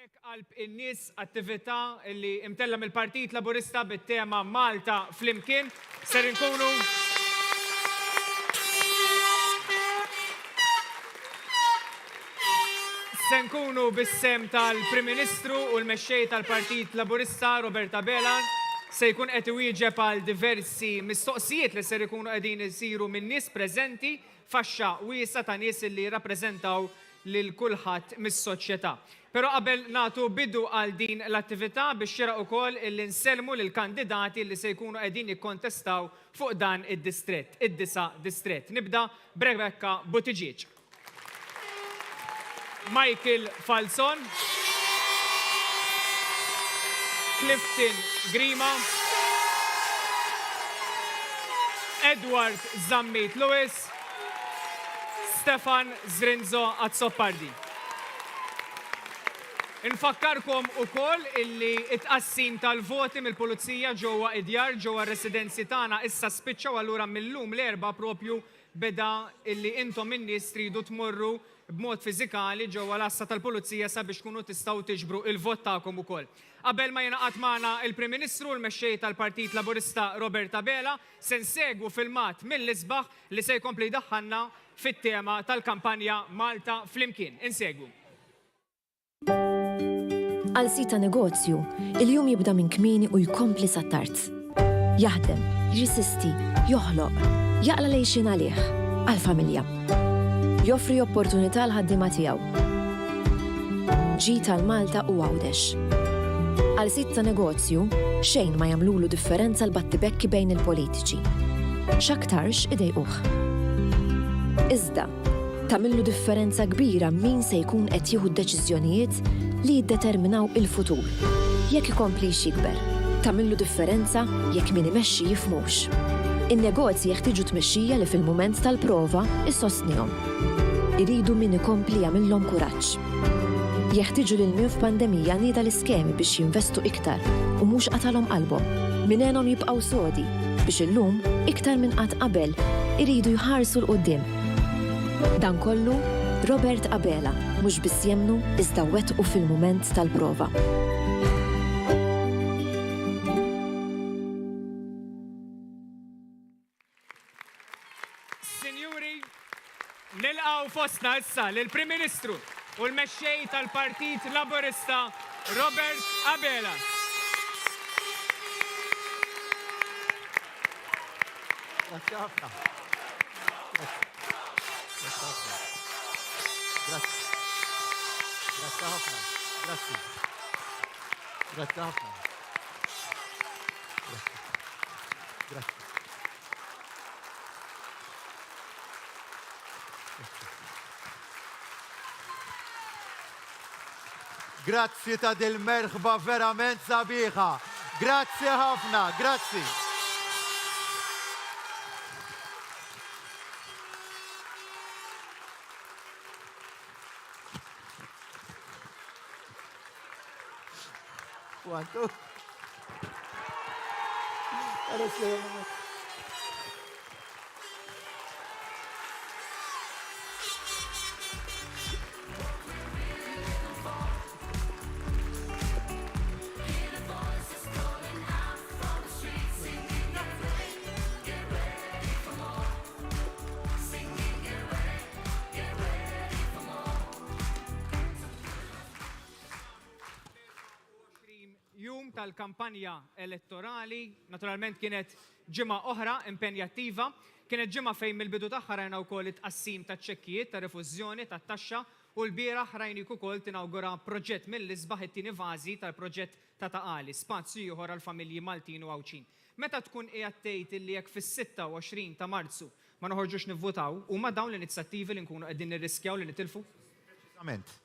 Hawnhekk qalb in-nies attività li imtella mill-Partit Laburista bit-tema Malta flimkien ser inkunu se nkunu bis-sem tal-Prim Ministru u l-mexxej tal-Partit Laburista Roberta Bela se jkun qed iwieġeb għal diversi mistoqsijiet li ser ikunu qegħdin isiru minn nies preżenti faxxa wiesa ta' nies li jirrappreżentaw lil kulħadd mis-soċjetà. Però qabel nagħtu bidu għal din l-attività biex xieraq ukoll illi nsellmu lil kandidati li se jkunu qegħdin jikkontestaw fuq dan id-distrett, id-disa' distrett. Nibda b'Rebecca Buttigieg. Michael Falzon, Clifton Grima, Edward Zammit Lewis, Stefan Zrinzo Azzopardi. Infakkarkom ukoll illi it-qassim tal-voti mill-pulizija ġewwa id-djar ġewwa r-residenzi tagħna issa spiċċaw allura mill-lum l-erba' propju beda illi intom in-nies tridu tmorru b'mod fiżikali ġewwa l-assa tal-pulizija sabiex tkunu tistgħu tiġbru il-vot tagħkom ukoll. Qabel ma jingħaqad magħna il-Prim Ministru l-mexxej tal-Partit Laburista Roberta Bela se nsegwu filmat mill-isbaħ li se jkompli jdaħħalna fit-tema tal-kampanja Malta flimkien. Insegwu. Għal sita negozju, il-jum jibda minn kmieni u jkompli sat-tard. Jaħdem, jirsisti, joħloq, jaqla lejxin għalih, għal-familja. Joffri opportunità l-ħaddima tiegħu. Ġi tal-Malta u għawdex. Għal sitta negozju, xejn ma jagħmlulu differenza l-battibekki bejn il-politiċi. X'aktarx idejquh. Iżda, tagħmillu differenza kbira min se jkun qed jieħu d-deċiżjonijiet li jiddeterminaw il-futur. Jekk ikompli jikber, tagħmillu differenza jekk min imexxi jifhmux. In-negozji jeħtieġu tmexxija li fil-mument tal-prova issostnihom. Iridu min ikompli jagħmilhom kuraġġ. Jeħtieġu lil min f'pandemija nieda l-iskemi biex jinvestu iktar u mhux qatalhom qalbhom. Minenhom jibqgħu sodi biex illum iktar minn qatt qabel iridu jħarsu l-qudiem. Dan kollu Robert Abela mhux biss jemnu iżda wettqu fil-mument tal-prova. Nilqgħu fostna issa lill-Prim Ministru u l-mexxej tal-Partit Laburista Robert Abela. Grazie ħafna. Grazie ħafna. Grazie ħafna. Grazie. Grazzi ta' dil-merħba verament sabiħa. Grazzi ħafna, grazzi. Quanto? Jum tal-kampanja elettorali, naturalment kienet ġimgħa oħra impenjattiva, kienet ġimgħa fejn mill-bidu tagħha rajna wkoll it-tqassim taċ-ċekkijiet ta' refużjoni tat-taxxa u l-bieraħ rajnik ukoll tinawgura proġett mill-isbaħ it-tieni fażi tal-proġett ta' Taqali, spazju ieħor għall-familji Maltin u Għawċin. Meta tkun qiegħed tgħid illi jekk fis-26 ta' Marzu ma noħorġux nivvutaw huma dawn l-inizjattivi li nkunu qegħdin nirriskjaw li nitilfu? Preċiżament.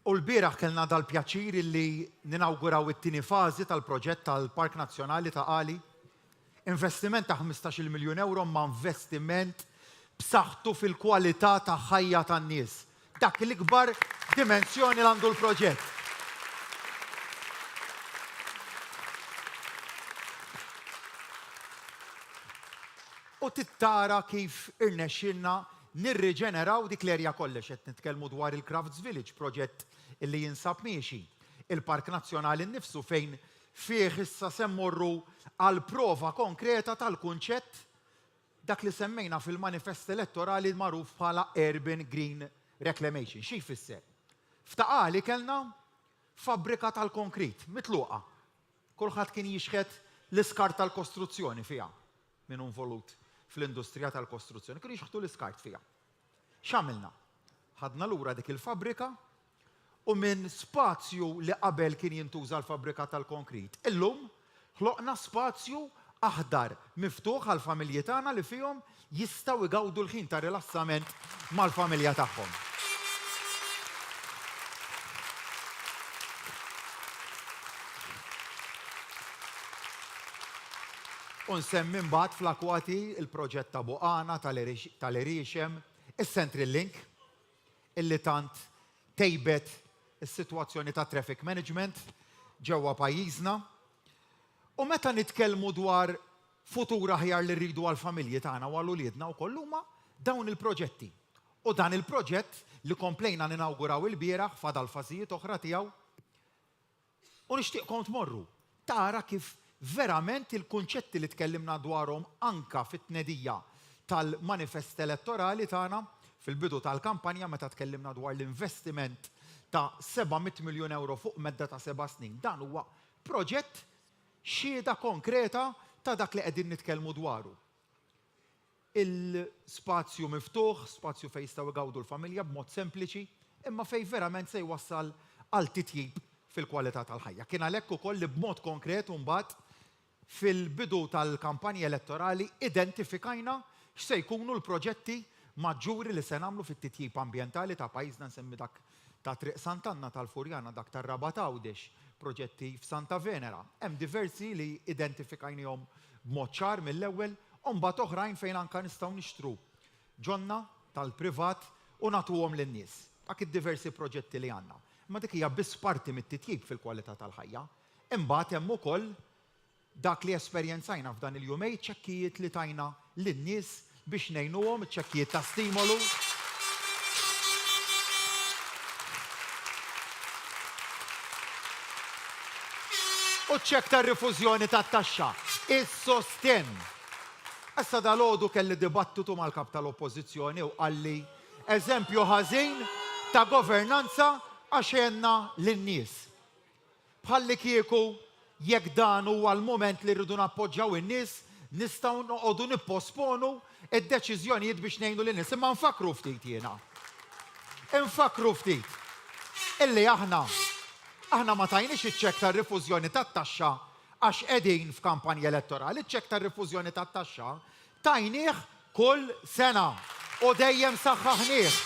U l-bieraħ kellna dal-pjaċir li ninawguraw it-tieni fażi tal-proġett tal-Park Nazzjonali ta' Qali. Investiment ta' 15 miljun euro ma' investiment b'saħħtu fil-kwalità ta' ħajja tan-nies. Dak l-ikbar dimensjoni l-għandu l-proġett. U tittara kif irnexxilna nirriġeneraw dik l-erja kollox qed nitkellmu dwar il-Crafts Village, proġett illi jinsab miexi. Il-Park Nazzjonali nnifsu fejn fih issa semmorru għal prova konkreta tal-kunċett dak li semmejna fil-manifest elettorali magħruf bħala Urban Green Reclamation. Xi jfisser? F'Taqali kellna fabbrika tal-konkrit mitluqa. Kulħadd kien jixħet l-iskart tal-kostruzzjoni fiha min involut fl-industrija tal-kostruzzjoni. Kienu jixħtu l-iskart fiha. X'għamilna? Ħadna lura dik il-fabbrika u minn spazju li qabel kien jintuża l-fabbrika tal-konkrit. Illum ħloqna spazju aħdar miftuħ għall-familji tagħna li fihom jistgħu jgawdu l-ħin ta' rilassament mal-familja tagħhom. Unsemmi mbagħad fl-akwati il-proġett ta' Buqana tal-Irixem, is-Central Link, illi tant tejbet is-sitwazzjoni ta' traffic management ġewwa pajjiżna. U meta nitkellmu dwar futur aħjar li rridu għall-familji tagħna u għall-uliedna wkoll huma dawn il-proġetti. U dan il-proġett li komplejna ninawguraw il-bieraħ fadal fażijiet oħra tiegħu. U nixtieqkom tmorru tara kif verament il-kunċetti li tkellimna dwarhom anka fit-tnedija tal-manifest elettorali tagħna fil-bidu tal-kampanja meta tkellimna dwar l-investiment ta' 700 miljun euro fuq medda ta' 7 snin. Dan huwa proġett xieda konkreta ta' dak li qegħdin nitkellmu dwaru. Il-spazju miftuħ, spazju fejn jistgħu jgawdu l-familja b'mod sempliċi, imma fejn verament se jwassal għal titjib fil-kwalità tal-ħajja. Kien għalhekk ukoll li b'mod konkret mbagħad fil-bidu tal-kampanja elettorali identifikajna x'se jkunu l-proġetti maġġuri li se nagħmlu fit-titjib ambjentali ta' pajjiżna nsemmi dak ta' Triq Sant'Anna tal-Furjana, dak tar-Raba Tawdex, proġetti f'Santa Venera. Hemm diversi li identifikajnihom b'mod ċar mill-ewwel u mbagħad oħrajn fejn anke nistgħu nixtru ġonna tal-privat u nagħtuhom lin-nies. Dak id-diversi proġetti li għandna. Ma dik hija biss parti mit-titjib fil-kwalità tal-ħajja. Imbagħad hemm ukoll dak li esperjenzajna f'dan il-jumej ċekkijiet li tajna lin-nies biex ngħinuhom ċekkijiet ta' stimolu. U ċekk tar-rifużjoni tat-taxxa, is-sosten. Issa dalgħodu kelli dibattitu mal-kap tal-Oppożizzjoni u qalli eżempju ħażin ta' governanza għax għenna lin-nies. Bħalli kieku jekk dan huwa l-mument li rridu nappoġġjaw in-nies, nistgħu noqogħdu nipposponu id-deċiżjonijiet biex ngħinu lin-nies. Imma nfakru ftit jiena. Infakru ftit illi aħna ma tajniex iċ-ċekk tar-rifużjoni tat-taxxa għax qegħdin f'kampanja elettorali. Iċ-ċekk tar-rifużjoni tat-taxxa tajnieh kull sena u dejjem saħħaħnieh.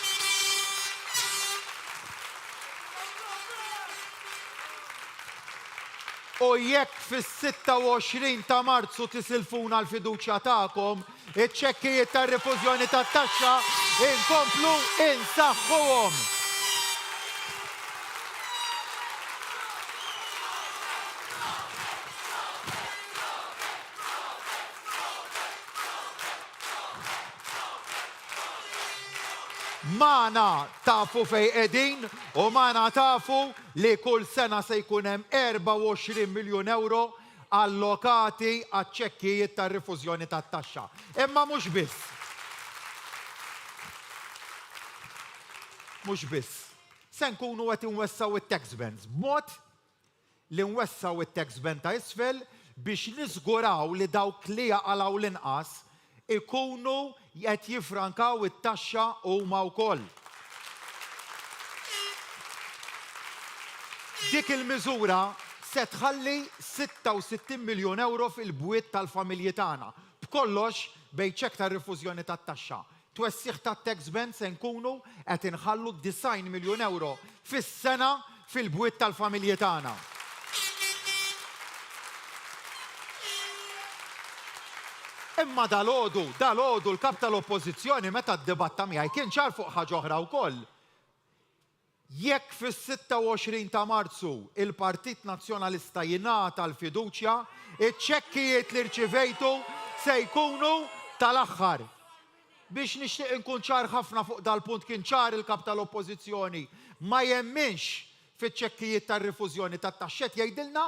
U jekk fis-26 ta' Marzu tisilfuna l-fiduċja tagħkom, iċ-ċekkijiet tar-rifużjoni tat-taxxa inkomplu insaħħuhom. Mana tafu fej qegħdin u mana tafu li kull sena se jkun hemm 24 miljun euro allokati għaċ-ċekkijiet tar-rifużjoni tat-taxxa. Imma mhux biss. Mhux biss. Se nkunu qed inwessaw it-tax bands b'mod li nwessaw it-tax band ta' isfel biex niżguraw li dawk li jaqalgħu l-inqas ikunu qed jiffrankaw it-taxxa huma wkoll. Dik il-miżura se tħalli 66 miljun euro fil-bwiet tal-familji tagħna. B'kollox bejn ċekk tar-rifużjoni tat-taxxa. Twessieħ tat-tax band se nkunu qed inħallu 90 miljun euro fis-sena fil-bwiet tal-familji tagħna. Imma dalgħodu l-kap tal-Oppożizzjoni meta ddibatta miegħi kien ċar fuq ħaġa oħra wkoll. Jekk fis-26 ta' Marzu il-Partit Nazzjonalista jingħata l-fiduċja, iċ-ċekkijiet li rċivejtu se jkunu tal-aħħar. Biex nixtieq inkun ċar ħafna fuq dal-punt kien ċar il-kap tal-Oppożizzjoni ma jemminx fiċ-ċekkijiet tar-rifużjoni tat-taxxett jgħidilna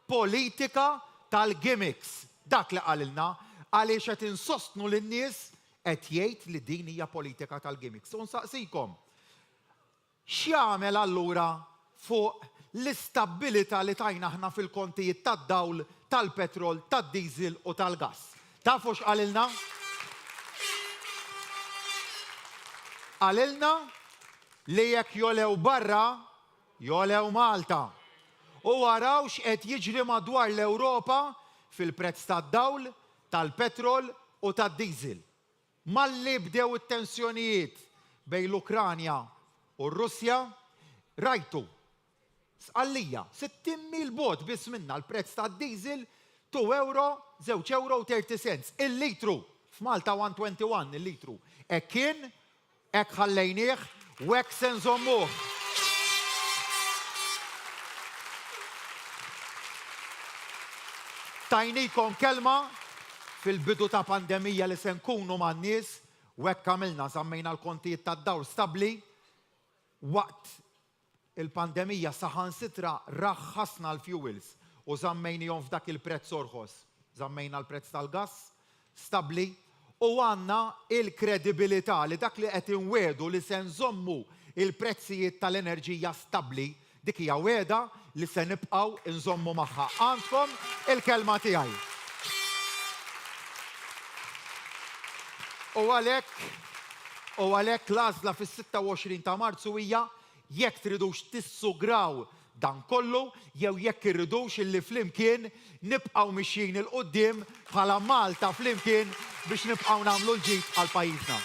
politika tal-gimmicks. Dak li qalilna għaliex qed insostnu lin-nies qed jgħid li din hija politika tal-gimmicks. U nsaqsikom, x'jagħmel allura fuq l-istabilità li tajna aħna fil-kontijiet tad-dawl, tal-petrol, tad-diesel u tal-gass? Tafu x'qalilna? Qalilna li jekk jolew barra, jolew Malta. U waraw x'qed jiġri madwar l-Ewropa fil-prezz tad-dawl, tal-petrol u tad-diesel. Malli bdew it-tensjonijiet bejn l-Ukranja u r-Russja, rajtu. Sqallija, 60,000 bot biss minna l-prezz tad-diesel €2.30. Il-litru f'Malta 121 il-litru. Hekk kien, hekk ħallejnieh u hekk se nżommuh. Tajnikom kelma fil-bidu ta' pandemija li se nkunu man-nies u hekk għamilna żammejna l-kontijiet tad-dawl stabbli. Waqt il-pandemija saħansitra raħħasna l-fuels u żammejnihom f'dak il-prezz orħos. Żammejna l-prezz tal-gass stabbli u għandna il-kredibilità li dak li qed inwedu li se nżommu il-prezzijiet tal-enerġija stabbli dik hija weda li se nibqgħu nżommu magħha. Għandkom il-kelma tiegħi. U għalhekk l-għażla fis-26 ta' Marzu hija jekk tridux tissugraw dan kollu jew jekk irridux illi flimkien nibqgħu mixjin il-qudiem bħala Malta flimkien biex nibqgħu nagħmlu l-ġid għal pajjiżna.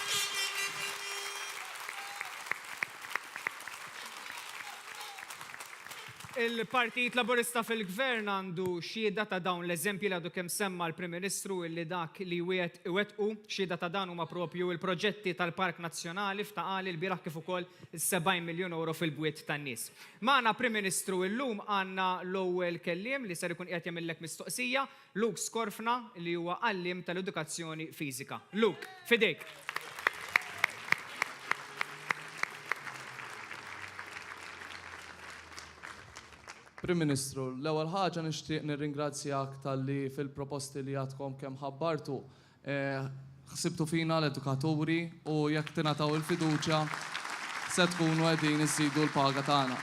Il-Partit Laburista fil-Gvern għandu xieda ta' dawn l-eżempji li għadu kemm semma l-Prim Ministru illi dak li wettqu xieda ta' dan huma propju il-proġetti tal-Park Nazzjonali f'Taqali l-bieraħ kif ukoll is-€70 miljun fil-bwiet tan-nies. Magħna Prim Ministru llum għandna l-ewwel kelliem li ser ikun qiegħed jagħmellek mistoqsija, Luke Skorfna li huwa għalliem tal-edukazzjoni fiżika. Luke, fidejk. Prim Ministru, l-ewwel ħaġa nixtieq nirringrazzjak talli fil-proposti li għadkom kemm ħabbartu ħsibtu fina l-edukaturi u jekk tingħataw il-fiduċja se tkunu qegħdin iżidu l-paga tagħna.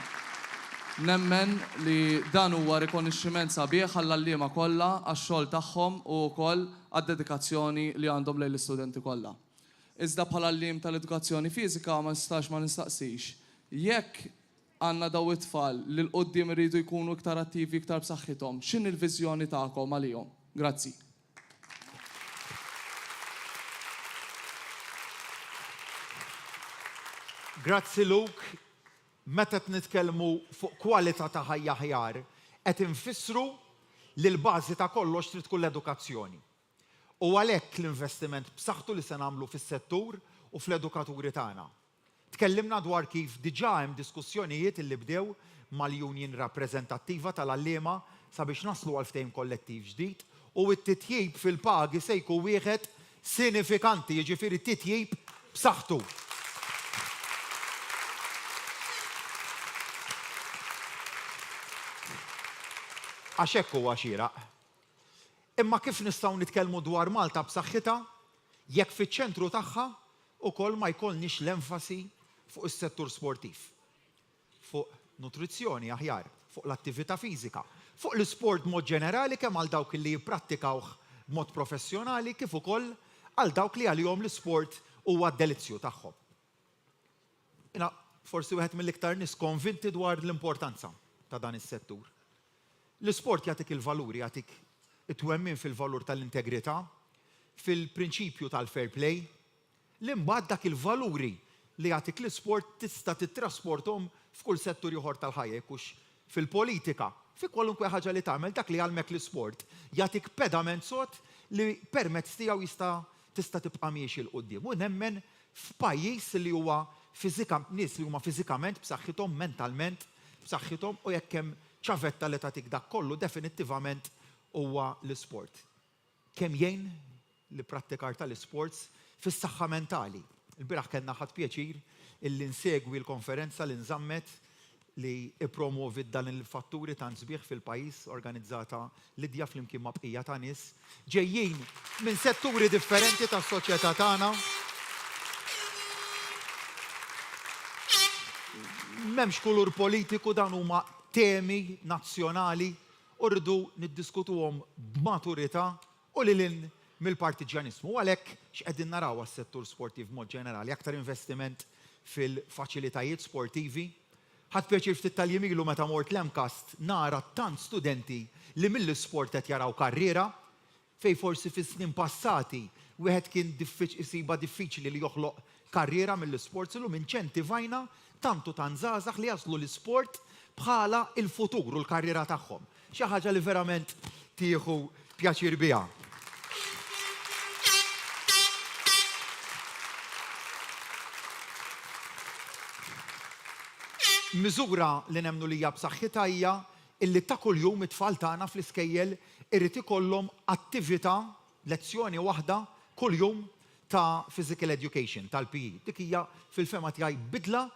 Nemmen li dan huwa rikonoxximent sabiħ għall-għalliema kollha għax-xogħol tagħhom u wkoll għad-dedikazzjoni li għandhom lejn l-istudenti kollha. Iżda bħala għalliem tal-edukazzjoni fiżika ma nistax ma nistaqsix. Jekk għandna daw it-tfal li l-qoddim iridu jkunu iktar attivi, iktar b'saħħithom, x'inhi l-viżjoni tagħkom għalihom? Grazzi. Grazzi Luke, meta qed nitkellmu fuq kwalità ta' ħajja aħjar, qed infissru li l-bażi ta' kollox trid tkun l-edukazzjoni. U għalhekk l-investiment b'saħħtu li se nagħmlu fis-settur u fl-edukaturi tagħna. Tkellimna dwar kif diġà hemm diskussjonijiet li bdew mal-union rappreżentattiva tal-għalliema sabiex naslu għal ftehim kollettiv ġdid u t-titjib fil-pagi se jkun wieħed sinifikanti, jiġifieri t-titjib b'saħħtu. Għax hekk huwa xieraq. Imma kif nistgħu nitkellmu dwar Malta b'saħħitha jekk fiċ-ċentru tagħha ukoll ma jkollniex l-enfasi fuq is-settur sportiv, fuq nutrizzjoni aħjar, fuq l-attività fiżika, fuq l-isport mod ġenerali kemm għal dawk li jipprattikawh b'mod professjonali kif ukoll għal dawk li għalihom l-isport huwa d-delizzju tagħhom. Jiena forsi wieħed mill-iktar nies konvinti dwar l-importanza ta' dan is-settur. L-isport jagħtik il-valuri, jagħtik it-twemmin fil-valur tal-integrità, fil-prinċipju tal-fair play, li mbagħad dak il-valuri li jagħtik l-isport tista' tittrasporthom f'kull settur ieħor tal-ħajja, jekkux fil-politika, fi kwalunkwe ħaġa li tagħmel dak li għalmek l-isport jagħtik pedament sod li permezz tiegħu tista' tibqa' miexi l qudiem. U nemmen f'pajjiż li huwa nies li huma fiżikament b'saħħithom, mentalment b'saħħithom u jekk hemm ċavetta li tagħtik dak kollu definittivament huwa l-isport. Kemm jgħin li prattikar tal-isports fis-saħħa mentali. Il-bieraħ kellna ħadd pjaċir illi nsegwi l-konferenza li nżammet li ippromovit dan il-fatturi ta' sbieħ fil-pajjiż organizzata Lidja flimkien ma' bqija ta' nies ġejjin minn setturi differenti tas-soċjetà tagħna. M'hemmx kulur politiku, dan huma temi nazzjonali u rridu niddiskutuhom b'maturità u lilin mill-partiġjanizmu. Għalhekk x'qegħdin naraw għas-settur sportiv mod ġenerali, aktar investiment fil-faċilitajiet sportivi. Ħadd pjaċir ftit tal-jimilu meta mort l-Emcast nara tant studenti li mill-isport qed jaraw karriera fej forsi fis-snin passati wieħed kien isiba diffiċli li joħloq karriera mill-isport illum inċentivajna tantu tan żgħażagħ li jaslu l-isport bħala il-futur u l-karriera tagħhom. Xi ħaġa li verament tieħu pjaċir biha. Miżura li nemmnu li hija b'saħħitha hija illi ta' kuljum it-tfal tagħna fl-iskejjel irid ikollhom attività, lezzjoni waħda kuljum ta' physical education, tal-PE. Dik hija fil-fema tiegħi bidla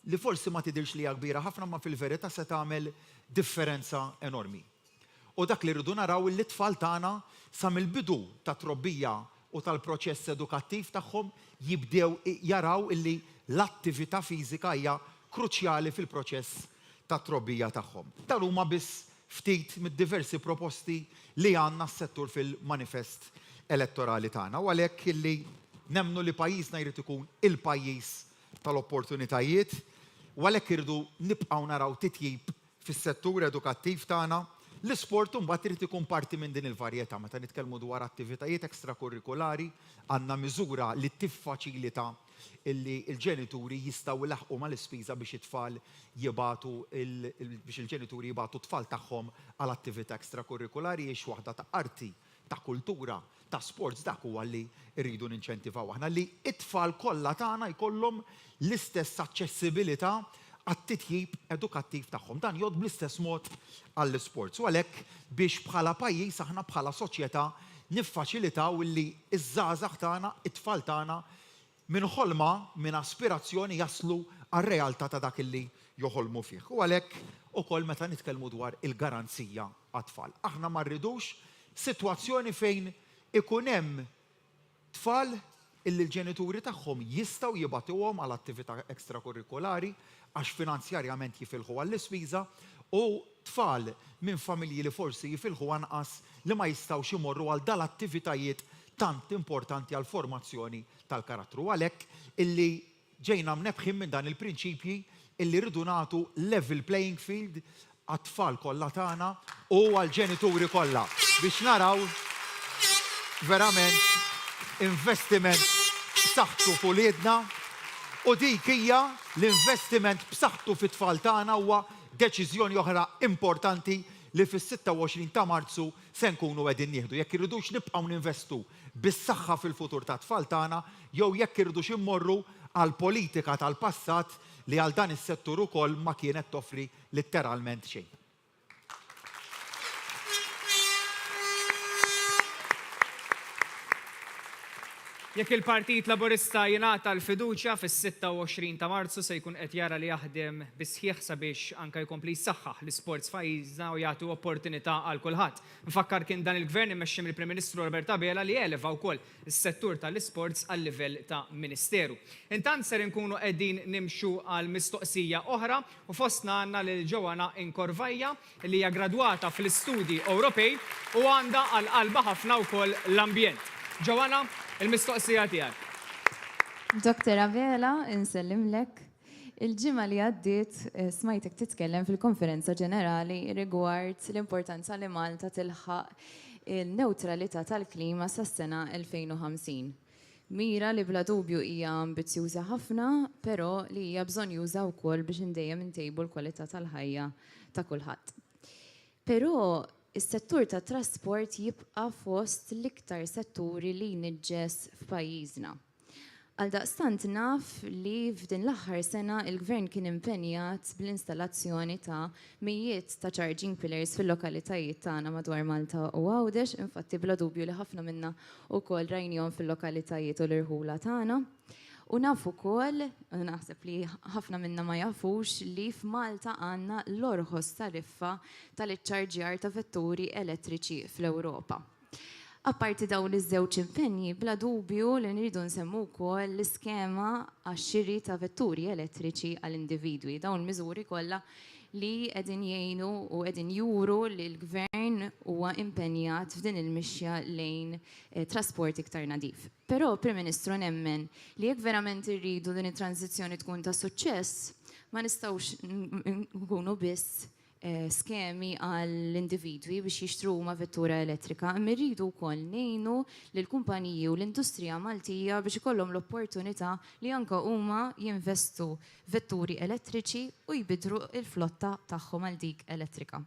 li forsi ma tidhirx li hija kbira ħafna ma fil-verità se tagħmel differenza enormi. U dak li rridu naraw li t-tfal tagħna sa mill-bidu ta' trobbija u tal-proċess edukattiv tagħhom jibdew jaraw illi l-attività fiżika hija kruċjali fil-proċess ta' trobbija tagħhom. Dan huma biss ftit mid-diversi proposti li għandna s-settur fil-manifest elettorali tagħna. U għalhekk illi nemmnu li pajjiżna jrid ikun il-pajjiż tal-opportunitajiet, u għalhekk irdu nibqgħu naraw titjib fis-settur edukattiv tagħna. L-isport mbagħad irid ikun parti minn din il-varjetà. Meta nitkellmu dwar attivitajiet ekstrakurrikulari, għandna miżura li tiffaċilita illi il-ġenituri jistgħu ilaħqu mal-ispiża biex it-tfal jibatu biex il-ġenituri jibatu tfal tagħhom għal attività ekstrakurrikulari hija waħda ta' arti, ta' kultura, ta' sports, dak huwa li rridu ninċentivaw aħna li it-tfal kollha tagħna jkollhom l-istess aċċessibilità għat-titjib edukattiv tagħhom. Dan jgħod bl-istess mod għall-isports. U għalhekk biex bħala pajjiż aħna bħala soċjetà niffaċilitaw illi iż-żgħażagħ tagħna, it-tfal tagħna minn ħolma, minn aspirazzjoni jaslu għar-realtà ta' dak illi joħolmu fih. U għalhekk ukoll meta nitkellmu dwar il-garanzija għat-tfal. Aħna ma rridux sitwazzjoni fejn ikun hemm tfal illi l-ġenituri tagħhom jistgħu jibatuhom għal attività ekstrakurrikulari għax finanzjarjament jifilħu għall-ispiża u tfal minn familji li forsi jifilħu anqas li ma jistgħux imorru għal dal-attivitajiet tant importanti għal formazzjoni tal-karattru. Għalhekk illi ġejna mnebħin minn dan il-prinċipji illi rridu nagħtu level playing field għat-tfal kollha tagħna u għall-ġenituri kollha biex naraw verament investiment b'saħħtu f'uliedna u dik hija l-investiment b'saħħtu fit-tfal tagħna huwa deċiżjoni oħra importanti li fis-26 ta' Marzu se nkunu qegħdin nieħdu. Jekk irridux nibqgħu ninvestu bis-saħħa fil-futur tat-tfal tagħna jew jekk irridux immorru għal politika tal-passat li għal dan is-settur ukoll ma kienet toffri litteralment xejn. Jekk il-Partit Laburista jingħata l-fiduċja fis-26 ta' Marzu se jkun qed jara li jaħdem bisħieħ sabiex anke jkompli jsaħħaħ l-isports f'pajjiżna u jagħtu opportunità għal kulħadd. Nfakkar kien dan il-Gvern immexxi mill-Prim Ministru Robert Abela li eleva wkoll is-settur tal-isports għal livell ta' Ministeru. Intant ser inkunu qegħdin nimxu għal mistoqsija oħra u fostna għandna lil Ġowana Inkorvajja li hija gradwata fl-Istudji Ewropej u għandha għal qalba ħafna wkoll l-ambjent. Ġowana, il-mistoqsija tiegħek. Dr. Abela, insellimlek. Il-ġimgħa li għaddiet smajtek titkellem fil-konferenza ġenerali rigward l-importanza li Malta tilħaq il-neutralità tal-klima sas-sena 2050. Mira li bla dubju hija ambizzjuża ħafna, però li hija bżonn juża wkoll biex indejjem intejbu l-kwalità tal-ħajja ta' kulħadd. Però is-settur tat trasport jibqa' fost l-iktar setturi li jniġġes f'pajjiżna. Għaldaqstant naf li f'din l-aħħar sena il-Gvern kien impenjat bl-installazzjoni ta' mijiet ta' charging pillars fil-lokalitajiet tagħna madwar Malta u Għawdex, infatti bla dubju li ħafna minna wkoll rajnihom fil-lokalitajiet u l-irħula tagħna. U nafu kol, naħseb li ħafna minna ma jafux li f'Malta għanna l-orħos tariffa tal-iċċarġjar ta' vetturi elettriċi fl-Ewropa. Apparti dawn iż-żewġ impenji, bla dubju li nridu nsemmu wkoll l-iskema għax-xiri ta' vetturi elettriċi għall-individwi. Dawn miżuri kollha li qegħdin jgħinu u qegħdin juru li l-gvern huwa impenjat f'din il-mixja lejn trasport iktar nadif. Però Prim Ministru nemmen li jekk verament irridu din it-tranzizzjoni tkun ta' suċċess, ma nistgħux nkunu biss skemi għall-individwi biex jixtru ma' vettura elettrika, mirridu wkoll ngħinu lill-kumpaniji u l-industrija Maltija biex ikollhom l-opportunità li anke huma jinvestu vetturi elettriċi u jbidru il-flotta tagħhom għal dik elettrika.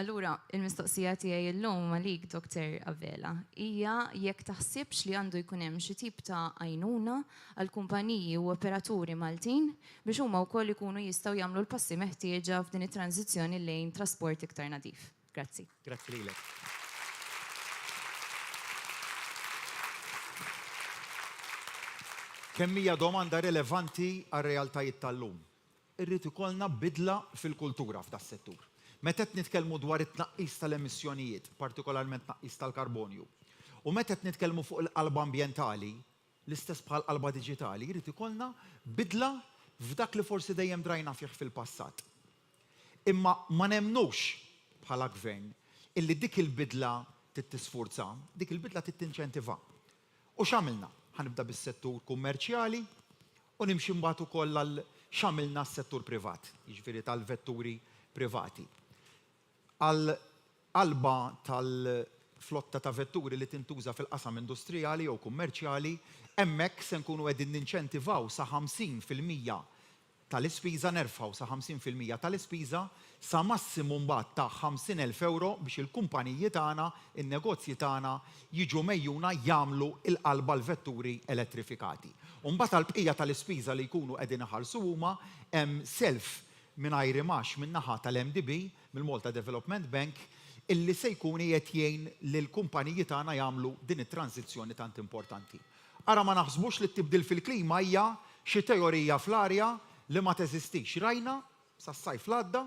Allura, il-mistoqsija tiegħi llum għalik, Dr. Avela, hija jekk taħsibx li għandu jkun hemm xi tip ta' għajnuna għal kumpaniji u operaturi Maltin biex huma wkoll ikunu jistgħu jagħmlu l-passi meħtieġa f'din it-tranzizzjoni lejn trasport iktar nadif. Grazzi. Grazzi lilek. Kemm hija domanda relevanti għar-realtajiet tal-lum. Irrid ikollna bidla fil-kultura f'da settur. Meta qed nitkellmu dwar it-tnaqqis tal-emissjonijiet, partikolarment tnaqqis tal-karbonju, u meta qed nitkellmu fuq il-qalba ambjentali, l-istess bħal qalba diġitali, jrid ikollna bidla f'dak li forsi dejjem drajna fih fil-passat. Imma ma nemnux bħala gvern illi dik il-bidla tittisforza, dik il-bidla tittinċentiva. U x'għamilna? Ħanibda bis-settur kummerċjali u nimxi mbagħad ukoll għal x'għamilna s-settur privat, jiġifieri tal-vetturi privati. Għal-qalba tal-flotta ta' vetturi li tintuża fil-qasam industrijali jew kummerċjali, hemmhekk se nkunu qegħdin ninċentivaw sa 50% tal-ispiża nerfgħu sa 50% tal-ispiża sa massimu mbagħad ta' 50,000 euro biex il-kumpaniji tagħna, in-negozji tagħna jiġu mejjuna jagħmlu il-qalba l-vetturi elettrifikati. U mbagħad għall-bqija tal-ispiża li jkunu qegħdin iħallsu huma hemm self mingħajr rimax min-naħa tal-MDB, mill-Malta Development Bank, illi se jkun qed jgħin lill-kumpaniji tagħna jagħmlu din it-tranzizzjoni tant importanti. Ara ma naħsbux li tibdil fil-klima hija xi teorija fl-arja li ma teżistix. Rajna sas-sajf l-għadda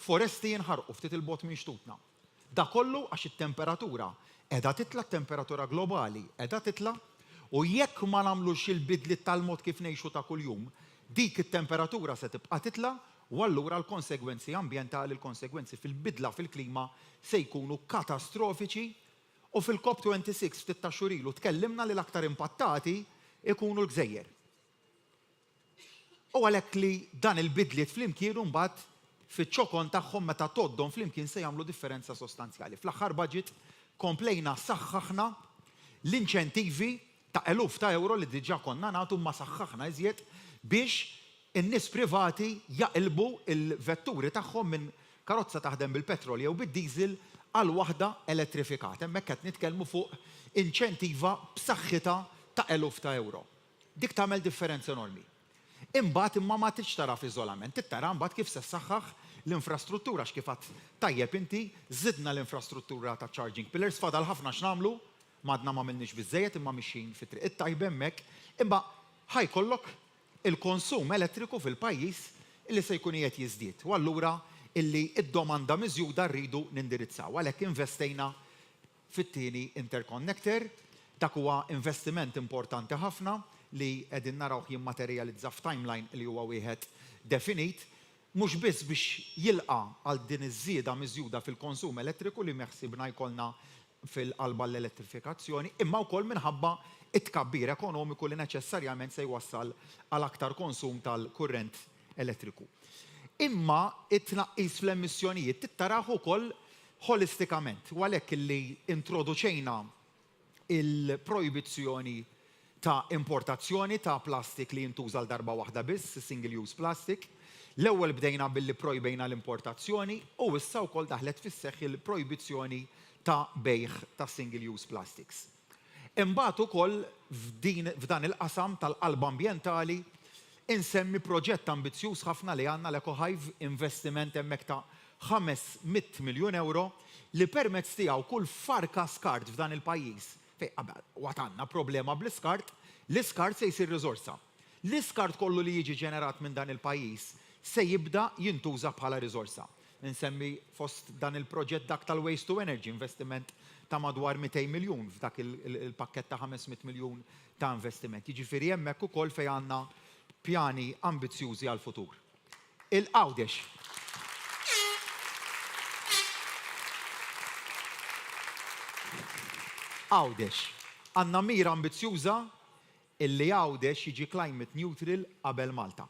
foresti jinħarqu ftit il-bot minn xtutna. Da kollu għax it-temperatura qiegħda titla, t-temperatura globali qiegħda titla, u jekk ma nagħmlux il-bidliet tal-mod kif ngħixu ta' kuljum, dik it-temperatura se tibqa' titla u allura l-konsegwenzi ambjentali, l-konsegwenzi fil-bidla fil-klima se jkunu katastrofiċi u fil-COP26 ftit ta' xhur ilu tkellimna li l-aktar impattati ikunu l-Gżejjer. U għalhekk li dan il-bidliet flimkien mbagħad fiċ-ċokon tagħhom meta toddhom flimkien se jagħmlu differenza sostanzjali. Fl-aħħar budget komplejna saħħaħna l-inċentivi ta' eluf ta' euro li diġà konna nagħtu ma saħħaħna iżjed biex in-nies privati jaqilbu il-vetturi tagħhom minn karozza taħdem bil-petrol jew bid-diesel għal waħda elettrifikata. Hemmhekk qed nitkellmu fuq inċentiva b'saħħitha ta' eluf ta' euro. Dik tagħmel differenza enormi. Imbagħad imma ma tridx tara f'iżolament, tittara mbagħad kif se ssaħħaħ l-infrastruttura x'kif tajjeb inti żidna l-infrastruttura ta' charging pillars fadal ħafna x'nagħmlu, m'għadna ma m'għamilniex biżżejjed imma mixjin fit-triq it-tajba hemmhekk, imma ħajkollok il-konsum elettriku fil-pajjiż illi se jkun qiegħed jiżdied. U allura illi id-domanda miżjuda rridu nindirizzaw. Għalhekk investejna fit-tieni interconnector, dak huwa investiment importanti ħafna li qegħdin naraw jimmaterjalizza f'timeline li huwa wieħed definit, mhux biss biex jilqa' għal din iż-żieda miżjuda fil-konsum elettriku li meħsibna jkollna fil-qalba l-elettrifikazzjoni, imma wkoll minħabba it-tkabbir ekonomiku li neċessarjament se jwassal għal aktar konsum tal-kurrent elettriku. Imma it-tnaqqis fl-emissjonijiet tittaraħ ukoll holistikament, u għalhekk illi introduċejna il-projbizzjoni ta' importazzjoni ta' plastik li jintuża l-darba waħda biss, single-use plastic. L-ewwel bdejna billi projbejna l-importazzjoni u issa wkoll daħlet fis-seħħ il-projbizzjoni ta' bejħ ta' single-use plastics. Imbagħad ukoll f'dan il-qasam tal-qalba ambjentali insemmi proġett ambizzjuż ħafna li għandna l-EcoHive investiment hemmhekk ta' 500 miljun euro li permezz tiegħu kull farka skart f'dan il-pajjiż fejn qabel għandna problema bl-iskart, L-iskart se jsir riżorsa. L-iskart kollu li jiġi ġenerat minn dan il-pajjiż se jibda jintuża bħala riżorsa. Insemmi fost dan il-proġett dak tal-Waste to Energy, investiment ta' madwar 200 miljun f'dak il-pakket ta' 500 miljun ta' investiment. Jiġifieri hemmhekk ukoll fejn għandna pjani ambizzjużi għall-futur. Il-Għawdex. Għawdex. Għandna mira ambizzjuża illi Għawdex jiġi climate neutral qabel Malta.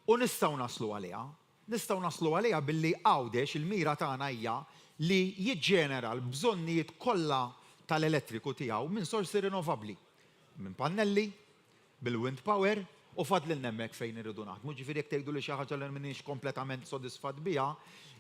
U nistgħu naslu għaliha. Nistgħu naslu għaliha billi Għawdex il-mira tagħna hija li jiġġenera l-bżonnijiet kollha tal-elettriku tiegħu minn sorsi rinnovabbli. Minn pannelli, bil-wind power u fadlil nemmek fejn irridu naħdmu. Ġifieri jekk tgħidu li xi ħaġa li m'iniex kompletament sodisfatt biha,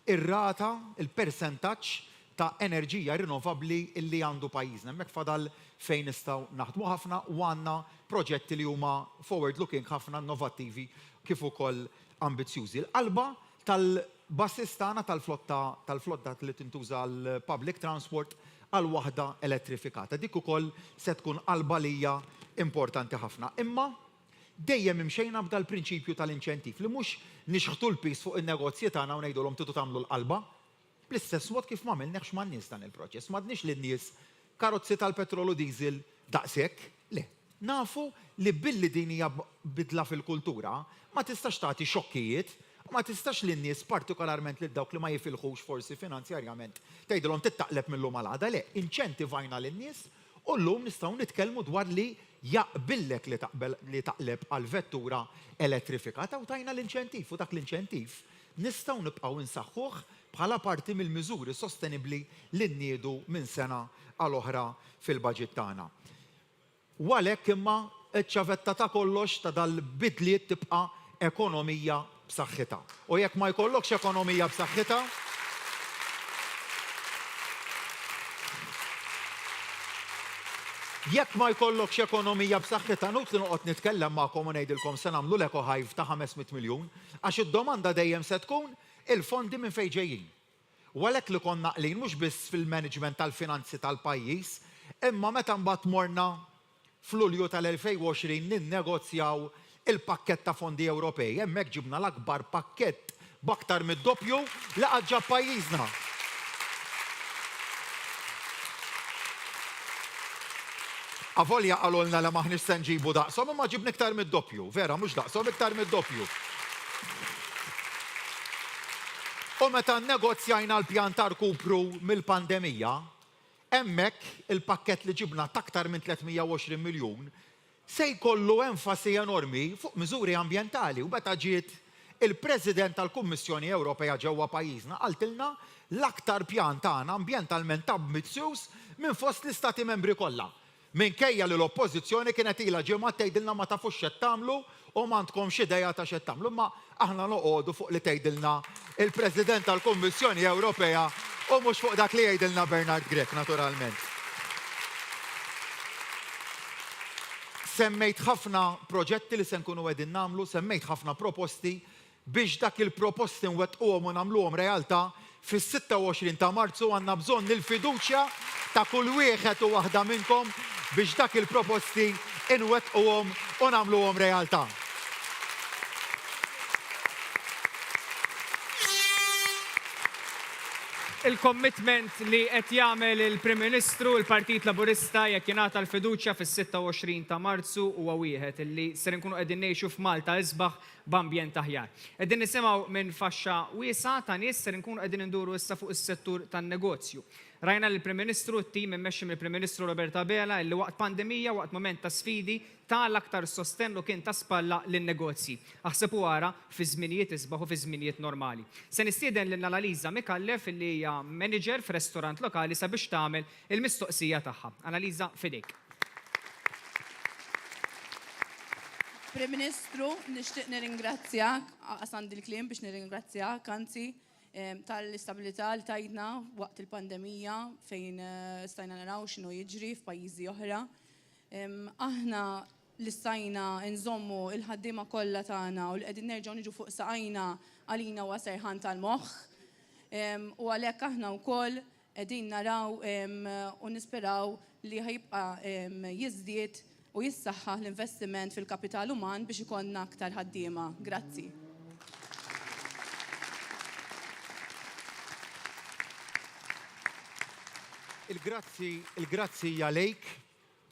ir-rata, il-percentaġġ ta' enerġija rinnovabbli illi għandu pajjiżna. Hemmhekk fadal fejn nistgħu naħdmu ħafna u għandna proġetti li huma forward-looking ħafna innovattivi kif ukoll ambizzjużi. L-qalba tal-bassis tagħna tal-flotta li tintuża l-public transport għal waħda elettrifikata. Dik ukoll se tkun qalba li hija importanti ħafna. Imma dejjem imxejna b'dal prinċipju tal-inċentiv li mhux nixħtu l-pis fuq in-negozji tagħna u ngħidulhom titu tagħmlu l-qalba. Bl-istess mod kif m'għamilniex man-nies dan il-proċess. M'għadniex lin-nies karozzi tal-petrol u diesel daqshekk. Le, nafu li billi din hija bidla fil-kultura ma tistax tagħti xokkijiet, ma tistax lin-nies partikolarment lil dawk li ma jifilħux forsi finanzjarjament tgħidilhom tittaqleb mill-lum għal għada. Le, inċentivajna lin-nies u llum nistgħu nitkellmu dwar li jaqbillek li taqleb għal vettura elettrifikata u tajna l-inċentiv u dak l-inċentiv nistgħu nibqgħu insaħħuh bħala parti mill-miżuri sostenibbli li nniedu minn sena għal oħra fil-baġit tagħna. U għalhekk imma ċ-ċavetta ta' kollox ta' dal-bidliet tibqa' ekonomija b'saħħitha. U jekk ma jkollokx ekonomija b'saħħitha, jekk ma jkollokx ekonomija b'saħħitha nut li noqgħod nitkellem magħkom u ngħidilkom se nagħmlu l-eco hive ta' 500 miljun għax id-domanda dejjem se tkun il-fondi minn fejn ġejjin. U għalhekk li konna naqlin mhux biss fil-management tal-finanzi tal-pajjiż, imma meta mbagħad morna f'Lulju tal-2020 ninnegozjaw il-pakkett ta' fondi Ewropej. Hemmhekk ġibna l-akbar pakkett b'aktar mid-doppju li qatt ġab pajjiżna. Avolja qalulna li maħniex se nġibu daqshom imma ġibna iktar mid-doppju, vera mhux daqshom iktar mid-doppju. U meta nnegozjajna l-pjan ta' rkupru mill-pandemija, hemmhekk il-pakkett li ġibna ta' aktar minn 320 miljun se jkollu enfasi enormi fuq miżuri ambjentali u meta ġiet il-President tal-Kummissjoni Ewropea ġewwa pajjiżna qaltilna l-aktar pjan tagħna ambjentalment ambizzjuż minn fost l-istati membri kollha. Minkejja li l-oppożizzjoni kienet ilha ġimgħa tgħidilna ma tafux x'qed tagħmlu u m'għandkomx idea ta' x'qed tagħmlu, imma aħna noqogħdu fuq li tgħidilna il-President tal-Kummissjoni Ewropea u mhux fuq dak li jgħidilna Bernard Grek, naturalment. Semmejt ħafna proġetti li se nkunu qegħdin nagħmlu, semmejt ħafna proposti biex dak il-proposti nwettquhom u nagħmluhom realtà fis-26 ta' Marzu għandna bżonn il-fiduċja ta' kull wieħed u waħda minnkom biex dak il-proposti inwettquhom u nagħmluhom realtà. Il-commitment li qed jagħmel il-Prim Ministru il-Partit Laburista jekk jingħata l-fiduċja fis-26 ta' Marzu huwa wieħed illi ser inkunu qegħdin ngħixu f'Malta isbaħ b'ambjent aħjar. Qegħdin nisimgħu minn faxxa wiesa' ta' nies ser inkunu qegħdin induru issa fuq is-settur tan-negozju. Rajna l-Prim Ministru t-tim immexxi mill-Prim Ministru Roberta Bela illi waqt pandemija waqt moment ta' sfidi ta' l-aktar sostennu kien ta' spalla lin-negozji. Aħseb wara fi żminijiet isbaħ u fi żminijiet normali. Se nistieden lil Analiża Mikallef illi hija manager f'restorant lokali sabiex tagħmel il-mistoqsija tagħha. Analiża fidejk. Prim Ministru, nixtieq nirringrazzjak, għasandi l-kliem biex nirringrazzjak, anzi, tal-istabilità li tajtna waqt il-pandemija fejn stajna naraw x'inhu jiġri f'pajjiżi oħra. Aħna li stajna nżommu il-ħaddiema kollha tagħna u li qegħdin nerġgħu niġu fuq saqajna għalina huwa serħan tal-moħħ. U għalhekk aħna wkoll qegħdin naraw u nisperaw li ħajbqa' jiżdied u jissaħħaħ l-investiment fil-kapital uman biex ikonna aktar ħaddiema. Grazzi. Il-grazzi għalejk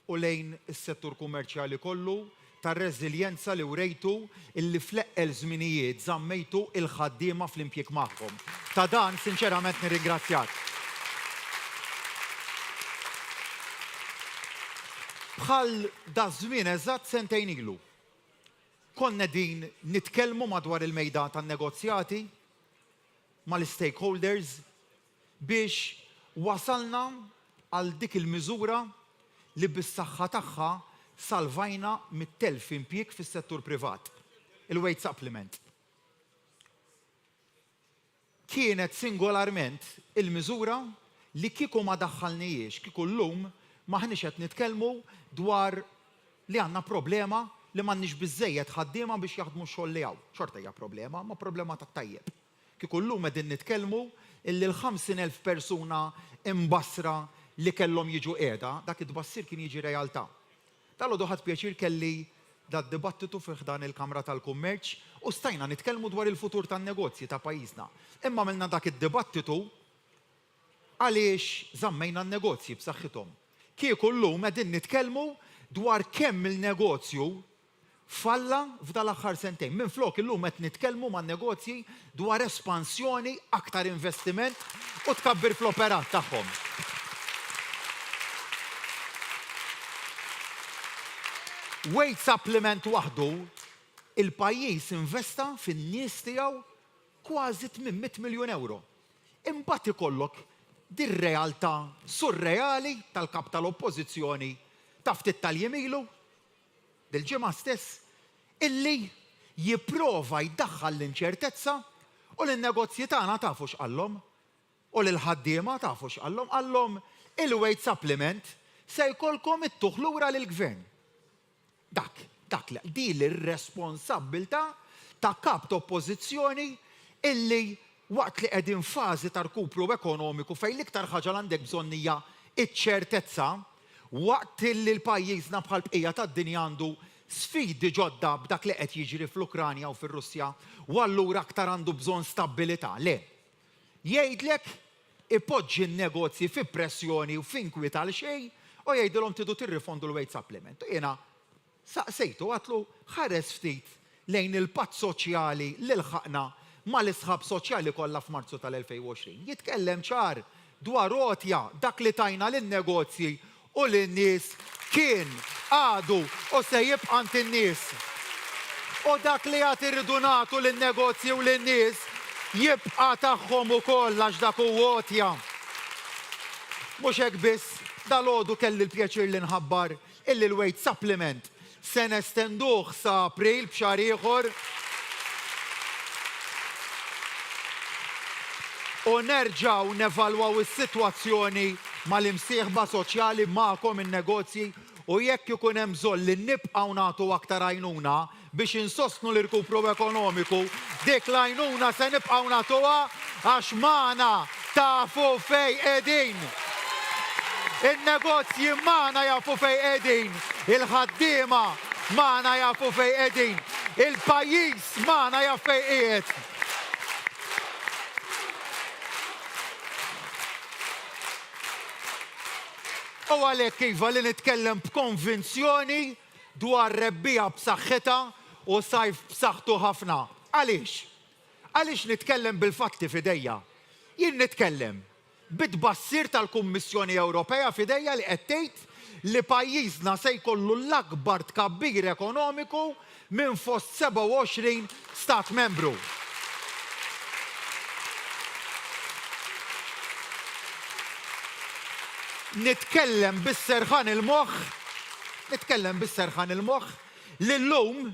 u lejn is-settur kummerċjali kollu tar-reżiljenza li wrejtu illi fl-eqqel żminijiet żammejtu il-ħaddiema fl-impjieg magħhom. Ta' dan sinċerament nirringrazzjak. Bħal da żmien eżatt sentejn ilu. Konna din nitkellmu madwar il-mejda tan-negozjati mal-stakeholders biex wasalna għal dik il-miżura li bis-saħħa tagħha salvajna mit-telf impjieg fis-settur privat, il-wage supplement. Kienet singolarment il-miżura li kieku ma daħħalnijiex, kieku llum maħniex qed nitkellmu dwar li għandna problema li m'għandniex biżżejjed ħaddiema biex jaħdmu x-xogħol li hawn. Xorta hija problema, ma problema tat-tajjeb. Kieku llum qegħdin nitkellmu illi l-50,000 persuna imbassra li kellhom jiġu qiegħda, dak id-tbassir kien jiġi realtà. Tal-għodu ħadd pjaċir kelli dat-dibattitu fih dan il-Kamra tal-Kummerċ u stajna nitkellmu dwar il-futur tan-negozji ta' pajjiżna. Imma għamilna dak id-dibattitu għaliex żammejna n-negozji b'saħħithom. Kieku llum qegħdin nitkellmu dwar kemm il-negozju falla f'dal aħħar sentejn. Minflok illum qed nitkellmu man-negozji dwar espansjoni, aktar investiment u tkabbir fl-operat tagħhom. Wage supplement waħdu il-pajjiż investa fin-nies tiegħu kważi 800 miljun euro. Imbagħad ikollok dir-realtà surreali tal-kap tal-oppożizzjoni ta' ftit tal-jemilu dil-ġimgħa stess illi jipprova jdaħħal l-inċertezza u l-negozji tagħna tafu x'qallhom u l-ħaddiema tafu x'qallhom qallhom il-wage supplement se jkollkom ittuħ lura lill-gvern. Dak di l-responsabbiltà ta' kap ta' oppożizzjoni illi waqt li qegħdin fażi ta' rkupru ekonomiku fejn l-iktar ħaġa l għandek bżonn hija iċ-ċertezza waqt li l-pajjiżna bħal bqija tad-dinja għandu sfidi ġodda b'dak li qed jiġri fl-Ukranja u fir-Russja u allura aktar għandu bżonn stabbilità. Le. Jgħidlek ipoġġi n-negozji fi pressjoni u f'inkwita għal xejn u jgħidilhom tidu tirrifondu l-wage supplement. U jiena saqsejtu għatlu ħares ftit lejn il-patt soċjali li lħaqna mal-isħab soċjali kollha f'Marzu tal-2020. Jitkellem ċar dwar rotja dak li tajna lin-negozji u lin-nies kien għadu u se jibqa' ant in-nies. U dak li għad irridu nagħtu lin-negozji u lin-nies jibqa' tagħhom ukoll għax dak hu għotja. Mhux hekk biss, dalgħodu kelli l-pjaċir li nħabbar illi l-wage supplement se nestenduh sa April b'xahar ieħor u nerġgħu nevalwaw is-sitwazzjoni mal-imsieħba soċjali magħkom in-negozji u jekk ikun hemm bżonn li nibqgħu nagħtu aktar għajnuna biex insostnu l-irkupru ekonomiku, dik l-għajnuna se nibqgħu nagħtuha għax magħna tafu fejn qegħdin. In-negozji magħna jafu fejn qegħdin, il-ħaddiema magħna jafu fejn qegħdin, il-pajjiż magħna jaf fejn qiegħed. U għalhekk iva li nitkellem b'konvinzjoni dwar rebbija b'saħħitha u sajf b'saħħtu ħafna. Għaliex? Għaliex nitkellem bil-fatti f'idejja? Jien nitkellem bit-tbassir tal-Kummissjoni Ewropea f'idejja li qed tgħid li pajjiżna se jkollu l-akbar tkabbir ekonomiku minn fost 27 stat membru. Nitkellem bis-serħan il-moħħ li llum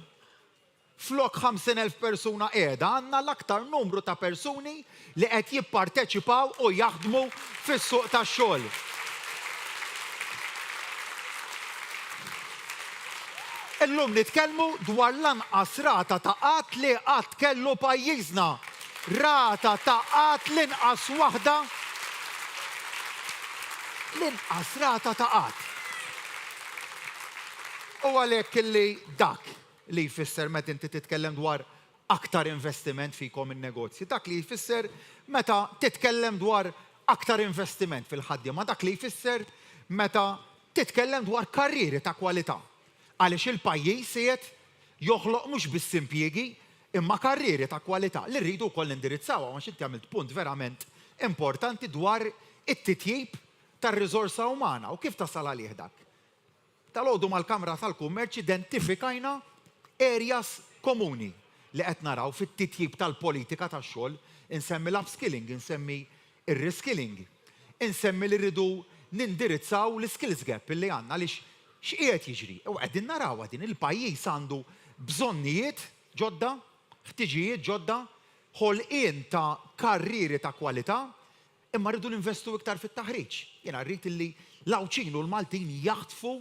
flok 50,000 persuna qiegħda għandna l-aktar numru ta' persuni li qed jipparteċipaw u jaħdmu fis-suq tax-xogħol. Illum nitkellmu dwar l-anqas rata ta' qatt li qatt kellu pajjiżna. Rata ta' qatt l-inqas waħda l-inqas rata ta' qatt. U għalhekk illi dak li jfisser meta inti titkellem dwar aktar investiment fikom in-negozji, dak li jfisser meta titkellem dwar aktar investiment fil-ħaddiema, dak li jfisser meta titkellem dwar karrieri ta' kwalità. Għaliex il-pajjiż qiegħed joħloq mhux biss impjiegi imma karrieri ta' kwalità li rridu wkoll indirizzawha għax inti għamilt punt verament importanti dwar it-titjib tar-riżorsa umana u kif tasal għalih dak. Tal-għodu mal-Kamra tal-Kummerċ identifikajna areas komuni li qed naraw fit-titjib tal-politika tax-xogħol, insemmi l-upskilling, insemmi ir-reskilling, insemmi li rridu nindirizzaw l-skills gap li għandna għaliex x'qiegħed jiġri. U qegħdin naraw din il-pajjiż għandu bżonnijiet ġodda, ħtiġijiet ġodda, ħolqien ta' karrieri ta' kwalità, imma rridu ninvestu iktar fit-taħriġ. Jiena rrid illi l-Awċin u l-Maltin jaħtfu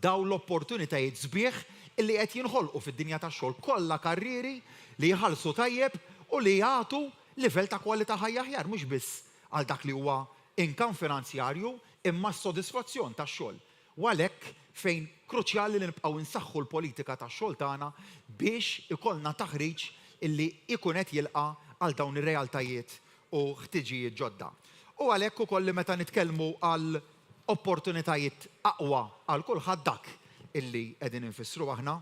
daw l-opportunitajiet sbieħ illi qed jinħolqu fid-dinja tax-xogħol kollha karrieri li jħallsu tajjeb u li jagħtu livell ta' kwalità ħajja aħjar mhux biss għal dak li huwa inkam finanzjarju imma s-sodisfazzjon tax-xogħol. U għalhekk fejn kruċjali li nibqgħu nsaħħu l-politika tax-xogħol tagħna biex ikollna taħriġ illi ikun qed jilqa' għal dawn ir-realtajiet u ħtiġijiet ġodda. U għalhekk ukoll li meta nitkellmu għal opportunitajiet aqwa għal kulħadd dak illi qegħdin infissru aħna,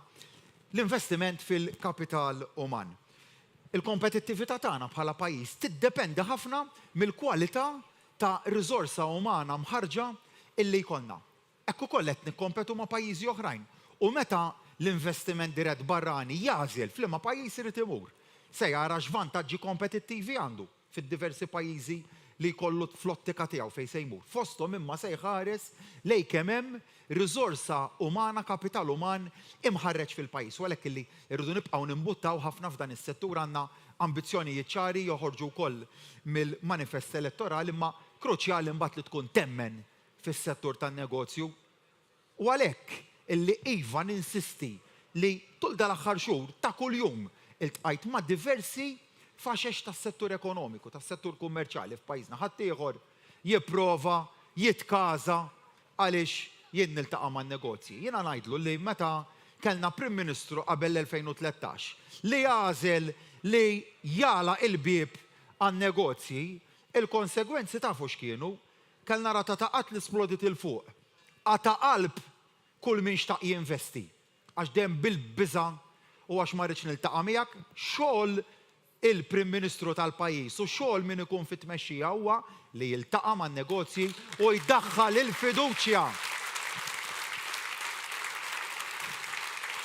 l-investiment fil-kapital uman. Il-kompetittività tagħna bħala pajjiż tiddependi ħafna mill-kwalità ta' riżorsa umana mħarġa illi jkollna. Hekk ukoll qed nikkompetu ma' pajjiżi oħrajn. U meta l-investiment dirett barrani jażel f'liema pajjiż irid imur, se jara x'vantaġġi kompetittivi għandu fid-diversi pajjiżi li jkollu fl-ottika tiegħu fejn se jmur. Fosthom imma se jħares lejn kemm hemm riżorsa umana, kapital uman imħarreġ fil-pajjiż. U għalhekk illi rridu nibqgħu nimbuttaw ħafna f'dan is-settur għandna ambizzjonijiet ċari joħorġu wkoll mill-manifest elettorali imma kruċjali mbagħad li tkun temmen fis-settur tan-negozju. U għalhekk illi iva ninsisti li tul dal-aħħar xhur ta' kuljum iltqajt ma' diversi faxex tas-settur ekonomiku, tas-settur kummerċjali f'pajjiżna. Ħadd ieħor jipprova jitkaża għaliex jien niltaqa' man-negozji. Jiena ngħidlu li meta kellna Prim Ministru qabel l-2013 li għażel li jala il-bieb għan-negozji, il-konsegwenzi tafu x'kienu, kellna rata ta' qatl splodit il fuq. Għata qalb kull min xtaq jinvesti. Għax dem bil-biża u għax ma rridx niltaqa' miegħek, xogħol il-Prim Ministru tal-pajjiż u xogħol min ikun fit-tmexxija huwa li jiltaqa' man-negozji u jdaħħal il-fiduċja.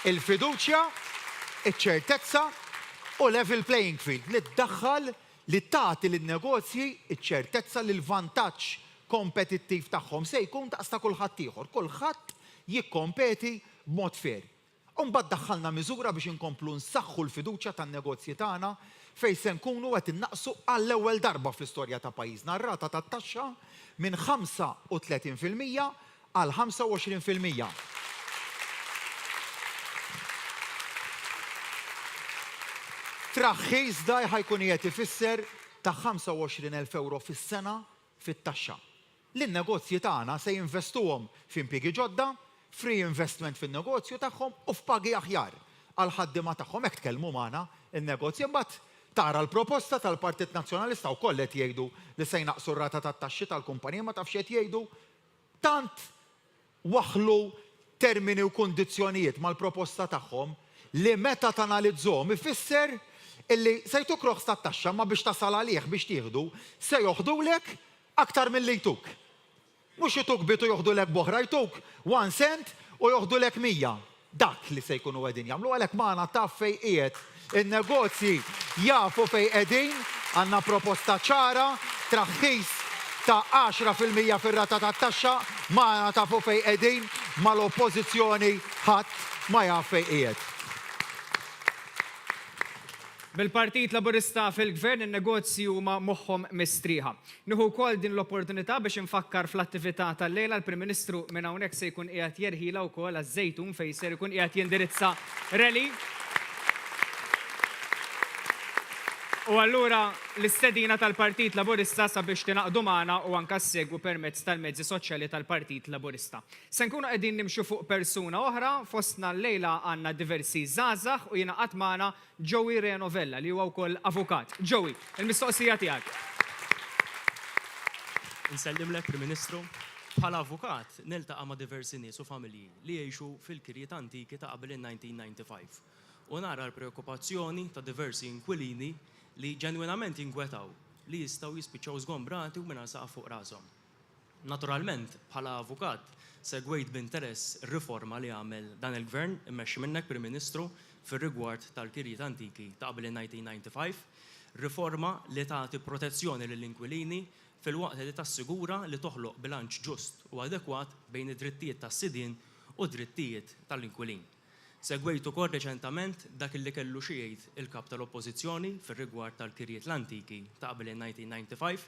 Il-fiduċja, iċ-ċertezza u level playing field li tdaħħal li tagħti lin-negozji iċ-ċertezza li l-vantaġġ kompetittiv tagħhom se jkun daqs ta' kulħadd ieħor. Kulħadd jikkompeti b'mod fair. U mbagħad daħħalna miżura biex inkomplu nsaħħu l-fiduċja tan-negozji tagħna fejn se nkunu qed innaqsu għall-ewwel darba fl-istorja ta' pajjiżna r-rata tat-taxxa minn 35% għal 25%. Traħħiż daj ħajkun qiegħed ifisser ta' 25,000 euro fis-sena fit-taxxa. Lin-negozji tagħna se jinvestuhom f'impjiegi ġodda, free investment fin-negozju tagħhom u f'pagi aħjar għal ħaddiema tagħhom. Hekk tkellmu magħna in-negozji imbagħad tara l-proposta tal-Partit Nazzjonalista wkoll qed jgħidu li se jnaqsu r-rata tat-taxxi tal-kumpanija ma tafx qed jgħidu tant waħħlu termini u kundizzjonijiet mal-proposta tagħhom li meta tanalizzhom ifisser illi se jtuk roħs tat-taxxa ma biex tasal għalih biex tieħdu se joħdulek aktar milli jtuk. Mhux jituk bitu joħdulek boħra, jtuk 1 cent u joħdulek 100. Dak li se jkunu qegħdin jagħmlu għalhekk magħna taf fejn qiegħed in-negozji jafu fejn qegħdin, għandna proposta ċara, traħħis ta' 10% fir-rata tat-taxxa, magħna tafu fejn qegħdin mal-oppożizzjoni ħadd ma jaf fejn qiegħed. Bil-Partit Laburista fil-Gvern in-negozji huma moħħhom mistrieħa. Nieħu wkoll din l-opportunità biex infakkar fl-attività tal-lejla l-Prim Ministru minn hawnhekk se jkun qiegħed jerħila wkoll għaż-Żejtun fejn se jkun qiegħed jindirizza rally. U allura l-istedina tal-Partit Laburista sabiex tinaqdu magħna u anke ssegwu permezz tal-mezzi soċjali tal-Partit Laburista. Se nkunu qegħdin nimxu fuq persuna oħra, fostna llejla għandna diversi żgħażagħ u jingħaqad magħna Joey Renovella li huwa wkoll avukat. Joey, il-mistoqsija tiegħek. Insellimlek, Prim Ministru, bħala avukat niltaqa' ma' diversi nies u familji li jgħixu fil-kirjiet antiki ta' qabel il-1995 u nara l-preokkupazzjoni ta' diversi inkwilini li ġenwinament jinkwetaw li jistgħu jispiċċaw żgombrati u mingħajr saqaf fuq rashom. Naturalment, bħala avukat, segwejt b'interess ir-riforma li għamel dan il-gvern immexxi minnek Prim Ministru fir-rigward tal-kirjiet antiki ta' qabel il-1995, riforma li tagħti protezzjoni lill-inkwilini fil-waqt li tassigura li toħloq bilanċ ġust u adekwat bejn id-drittijiet tas-sidien u d-drittijiet tal-inkwilin. Segwejt ukoll reċentament dak li kellu xi jgħid il-kap tal-Oppożizzjoni fir-rigward tal-kirjiet l-antiki ta' qabel il-1995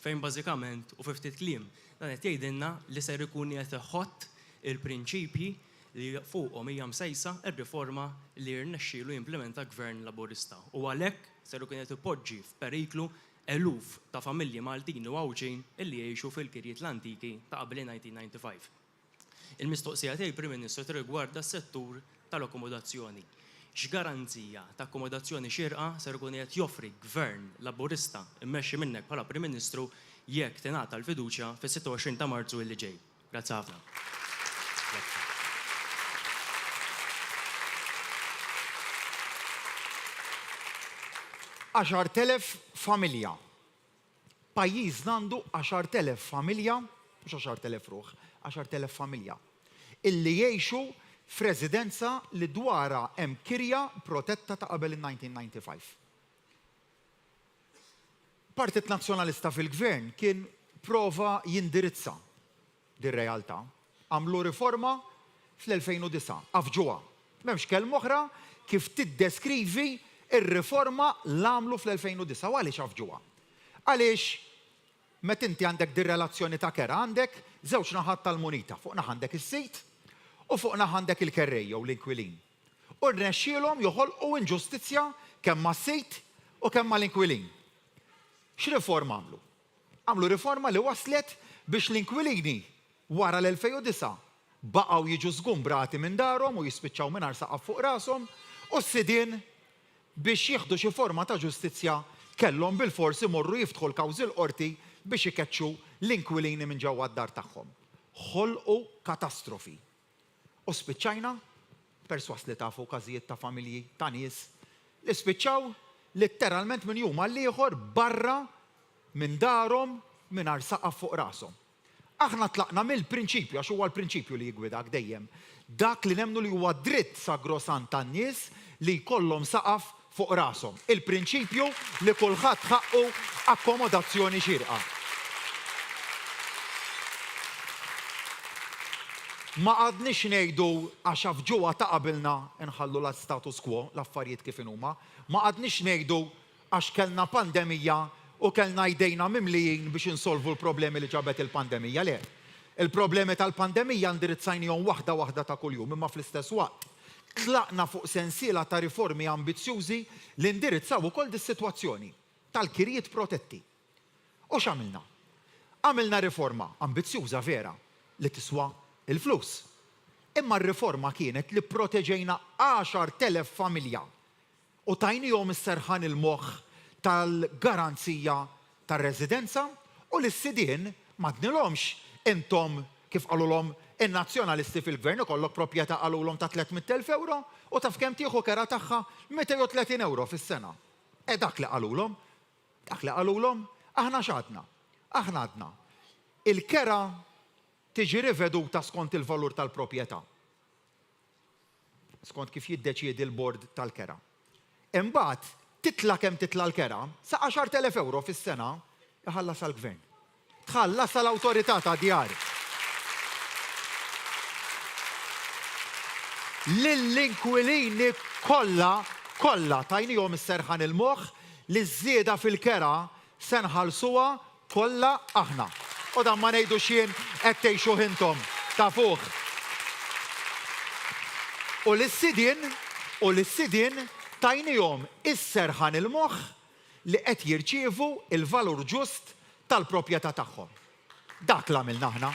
fejn bażikament u fi ftit kliem dan qed jgħidilna li ser ikun qed iħodd il-prinċipji li fuqhom hija msejsa r-riforma li rnexxielu jimplementa Gvern Laburista. U għalhekk ser ikun qed ipoġġi f'periklu eluf ta' familji Maltin u Għawġin illi jgħixu fil-kirjiet l-antiki ta' qabel il-1995. Il-mistoqsija tiegħi Prim Ministru tirrigwarda s-settur tal-akkomodazzjoni. X'garanzija ta' akkomodazzjoni xierqa ser ikun qed joffri Gvern Laburista immexxi minnek bħala Prim Ministru jekk tingħata l-fiduċja fis-26 ta' Marzu illi ġej. Grazzi ħafna. 10,000 familja. Pajjiż għandu 10,000 familja, mhux 10,000 ruħ, 10,000 familja, illi jgħixu f'residenza li dwarha hemm kirja protetta ta' qabel il-1995. Partit Nazzjonalista fil-Gvern kien prova jindirizza dir-realtà. Għamlu riforma fl-2009, afġuha. M'hemmx kelma oħra kif tiddeskrivi ir-riforma l-għamlu fl-2009 u għaliex afġuha. Għaliex meta inti għandek dir-relazzjoni ta' kera għandek żewġ naħat tal-munita, fuq naħa għandek is-sejt u fuq naħa għandek il-kerrejja u l-inkwilin. U rnexxielhom joħolqu inġustizzja kemm mas-sejt u kemm mal-inkwilin. X'riforma għamlu? Għamlu riforma li waslet biex l-inkwilini wara l-2009 baqgħu jiġu żgumbrati minn darhom u jispiċċaw mingħajr saqaf fuq rashom u s-sidien biex jieħdu xi forma ta' ġustizzja kellhom bil-forsi morru jiftħu l-kawżi l-qorti biex ikeċċu l-inkwilini minn ġewwa d-dar tagħhom. Ħolqu katastrofi. U spiċċajna perswas li tafu każijiet ta' familji ta' nies li spiċċaw litteralment minn jum għal ieħor barra minn darhom mingħajr saqaf fuq rashom. Aħna tlaqna mill-prinċipju, għax huwa l-prinċipju li jgwidak dejjem. Dak li nemmnu li huwa dritt sagrosant tan-nies li jkollhom saqaf fuq rashom. Il-prinċipju li kulħadd ħaqqu akkomodazzjoni xierqa. Ma għadniex ngħidu għax afġuha ta' qabilna nħallu l-status quo, l-affarijiet kif huma, ma għadniex ngħidu għax kellna pandemija u kellna jdejna mimlijin biex insolvu l-problemi li ġabet il-pandemija. Le, il-problemi tal-pandemija ndirizzajnihom waħda ta' kuljum, imma fl-istess waqt tlaqna fuq sensiela ta' riformi ambizzjużi li ndirizzaw ukoll dis-sitwazzjoni tal-kirjiet protetti. U x'għamilna? Għamilna riforma ambizzjuża vera li tiswa il-flus. Imma r-riforma kienet li proteġejna 10,000 familja u tajnihom is-serħan il-moħħ tal-garanzija tar-residenza u l-sidien ma tnilhomx intom kif qalulhom in-nazzjonalisti fil-gvern ikollok proprjetà qalulhom ta' 300,000 euro u taf kemm tieħu kera tagħha 230 euro fis-sena. Dak li qalulhom, aħna x'għadna? Aħna għadna. Il-kera tiġi riveduta skont il-valur tal-proprjetà. Skont kif jiddeċiedi l-bord tal-kera. Imbagħad titla kemm titla l-kera, sa 10,000 euro fis-sena iħallas għall-gvern. Tħallas għall-awtorità ta' djar. Lill-inkwilini kollha tajnihom is-serħan il-moħħ li żieda fil-kera se nħallsuha kollha aħna. U dan ma ngħidu xien qed tgħixu intom ta' fuq. U l-sidien tajnihom is-serħan il-moħħ li qed jirċievu il-valur ġust tal-proprjetà tagħhom. Dak l-għamilna aħna.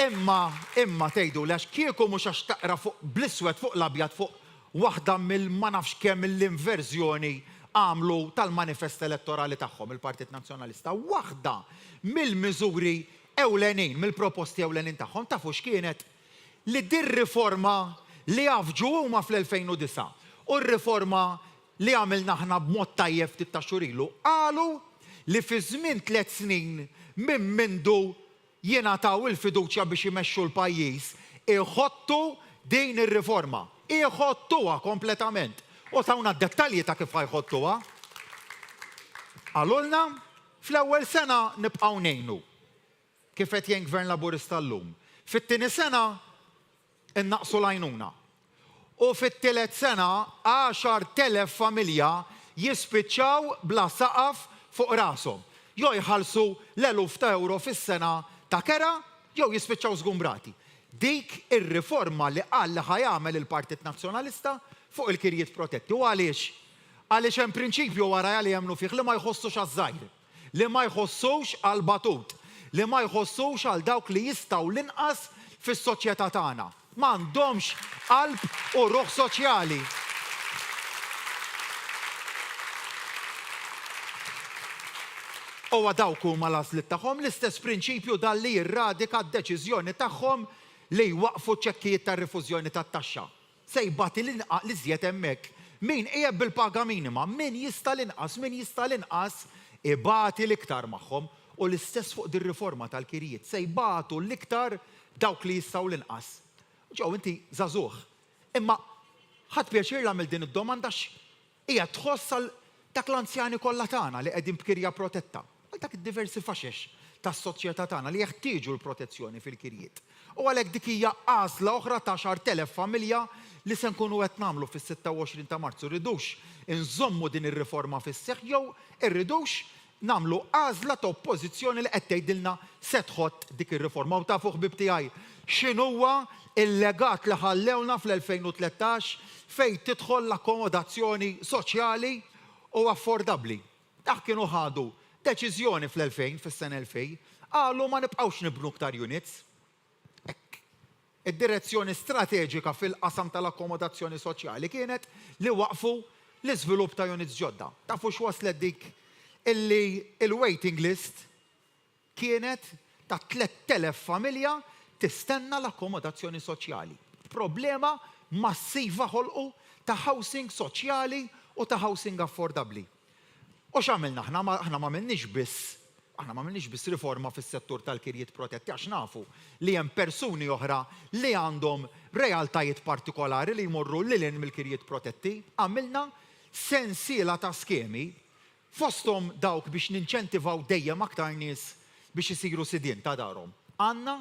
Imma tgħidu għax kieku mhux għax taqra fuq bl-iswed fuq l-abjad fuq waħda ma nafx kemm l-inverżjoni għamlu tal-manifest elettorali tagħhom il-Partit Nazzjonalista. Waħda mill-miżuri ewlenin, mill-proposti ewlenin tagħhom tafu x'kienet li dir-riforma li għafġu huma fl-2009 u r-riforma li għamilna aħna b'mod tajjeb ftit ta' xurilu qalu li fi żmien 3 snin minn mindu jingħataw il-fiduċja biex imexxu l-pajjiż iħottu din ir-riforma. Iħottuha kompletament. U tawna d-dettalji ta' kif ħajħottuha. Għalulna fl-ewwel sena nibqgħu ngħinu kif qed jgħin Gvern Laburista llum. Fit-tieni sena innaqsu l-għajnuna. U fit-tielet sena 10,000 familja jispiċċaw bla saqaf fuq rashom. Jew jħallsu l-eluf ta' euro fis-sena ta' kera, jew jispiċċaw żgumbrati. Dik ir-riforma li qal li ħajamel il-Partit Nazzjonalista fuq il-kirjiet protetti. U għaliex? Għaliex hemm prinċipju warajja li jemmnu fih li ma jħossux għaż-żgħir, li ma jħossux għall-batut, li ma jħossux għal dawk li jistgħu l-inqas fis-soċjetà tagħna. M'għandhomx qalb u ruħ soċjali. U dawk huma l-għażliet tagħhom l-istess prinċipju dan li jirradika d-deċiżjoni tagħhom li jwaqfu ċekkijiet tar-rifużjoni tat-taxxa. Se jbagħti l-iżjed hemmhekk. Min qiegħed bil-paga minima, min jista' l-inqas ibagħti l-iktar magħhom u l-istess fuq dir-riforma tal-kirjiet. Se jbagħtu l-iktar dawk li jistgħu l-inqas. Ġew inti żagħżugħ. Imma ħadd pjaċir nagħmel din id-domanda hija tħoss għal dak l-anzjani kollha tagħna li qegħdin b'kirja protetta. Għal dak id-diversi faxex tas-soċjetà tagħna li jeħtieġu l-protezzjoni fil-kirjiet. U għalhekk dik hija għażla oħra ta' 10,000 familja li se nkunu qed nagħmlu fis-26 ta' Marzu. Rridux inżommu din ir-riforma fis-seħħ jew irridux nagħmlu għażla ta' oppożizzjoni li qed tgħidilna se tħott dik ir-riforma. U tafu ħbib tiegħi x'inhuwa il-legat li ħallewna fl-2013 fejn tidħol l-akkomodazzjoni soċjali u affordabbli. Dak kienu ħadu deċiżjoni fl-2000, fis-sena 2000, qalu ma nibqgħux nibnu iktar units. Id-direzzjoni strateġika fil-qasam tal-akkomodazzjoni soċjali kienet li waqfu l-iżvilupp ta' units ġodda. Tafu x'waslet dik illi il-waiting list kienet ta' 3,000 familja tistenna l-akkomodazzjoni soċjali. Problema massiva ħolqu ta' housing soċjali u ta' housing affordabbli. U x'għamilna aħna ma m'għamilniex biss riforma fis-settur tal-kirjiet protetti għax nafu li hemm persuni oħra li għandhom realtajiet partikolari li jmorru lil hinn mill-kirjiet protetti, għamilna sensiela ta' skemi fosthom dawk biex ninċentivaw dejjem aktar nies biex isiru sidien ta' darhom. Għandna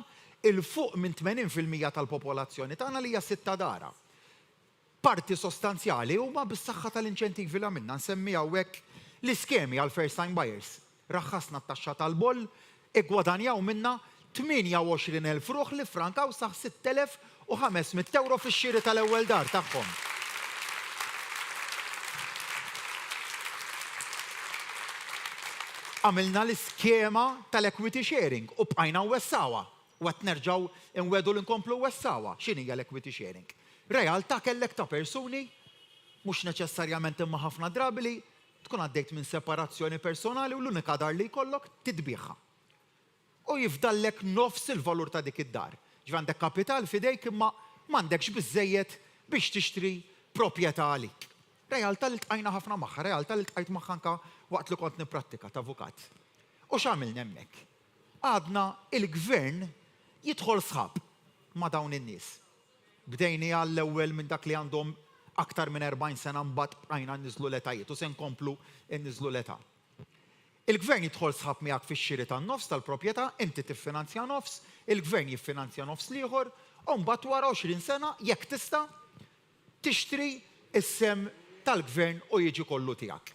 il-fuq minn 80% tal-popolazzjoni tagħna li hija sitta dara. Parti sostanzjali huma bis-saħħa tal-inċentivi li għamilna nsemmi hawnhekk l-iskemi għal first time buyers. Raħħasna t-taxxa tal-boll, igwadanjaw minna 28,000 ruħ li frankaw saħ 6,500 euro fix-xiri tal-ewwel dar tagħhom. Għamilna l-iskema tal-equity sharing u bqajna wessawa. U qed nerġgħu nwedu l-inkomplu wessawa. X'inhi hija l-equity sharing? Realtà kellek ta' persuni mhux neċessarjament imma ħafna drabi li tkun għaddejt minn separazzjoni personali u l-unika dar li jkollok titbieħha. U jifdallek nofs il-valur ta' dik id-dar. Ġvandek kapital fidejk imma m'għandekx biżejjed biex tixtri proprjetà għalik. Realtà li tqajna ħafna magħha, realtà li tqajt magħha anke waqt li kont nipprattika ta' avukat. U x'għamilna hemmhekk? Għadna il-gvern jidħol sħab ma' dawn in-nies. Bdejni għall-ewwel minn dak li għandhom aktar minn 40 sena mbagħad bqajna nniżlu l-etajiet u se nkomplu nniżlu l-età. Il-gvern jidħol sħab miegħek fix-xiri tan-nofs tal-proprjetà, inti tiffinanzja nofs, il-gvern jiffinanzja nofs l-ieħor, u mbagħad wara 20 sena jekk tista' tixtri is-sem tal-gvern u jiġi kollu tiegħek.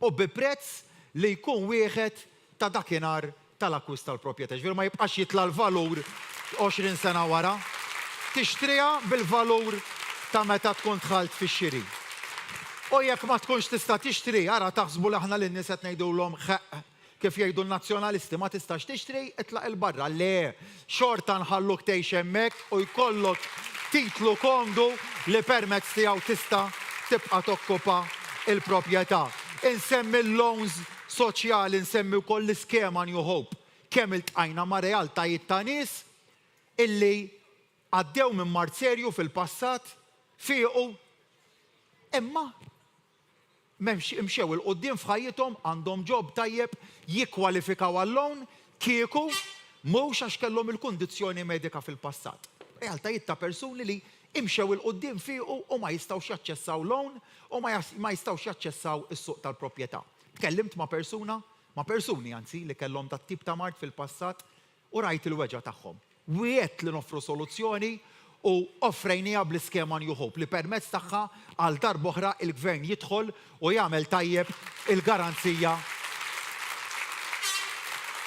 U bi prezz li jkun wieħed ta' dakinhar tal-akkwist tal-proprjetà. Ġifieri ma jibqax jitla l-valur 20 sena wara. Tixtriha bil-valur ta' meta tkun tħalt fix-xiri. U jekk ma tkunx tista' tixtri, ara taħsbu li aħna lin-nies qed ngħidulhom kif jgħidu n-nazzjonalisti ma tistax tixtri, itlaq il-barra. Le, xorta nħalluk tgħix hemmhekk u jkollok titlu kondu li permezz tiegħu tista' tibqa' tokkupa il-proprjetà. Insemmi l-loans soċjali, nsemmi wkoll l-iskema New Hope. Kemm iltqajna ma' realtajiet ta' nies illi għaddew minn marzerju fil-passat fiequ imma imxew il-qoddim f'ħajjithom għandhom ġob tajjeb jikkwalifikaw għall-loan kieku mhux għax kellhom il-kundizzjoni medika fil-passat. Realtajiet ta' persuni li imxew il-qoddim fiequ u ma jistgħux jaċċessaw loan u ma jistgħux jaċċessaw is-suq tal-proprjetà. Tkellimt ma' persuni anzi li kellhom dat tip ta' mart fil-passat u rajt il-weġa tagħhom. Wiegħed li noffru soluzzjoni u offrejnija bl-iskema New Hope li permezz tagħha għal darba oħra il-gvern jidħol u jagħmel tajjeb il-garanzija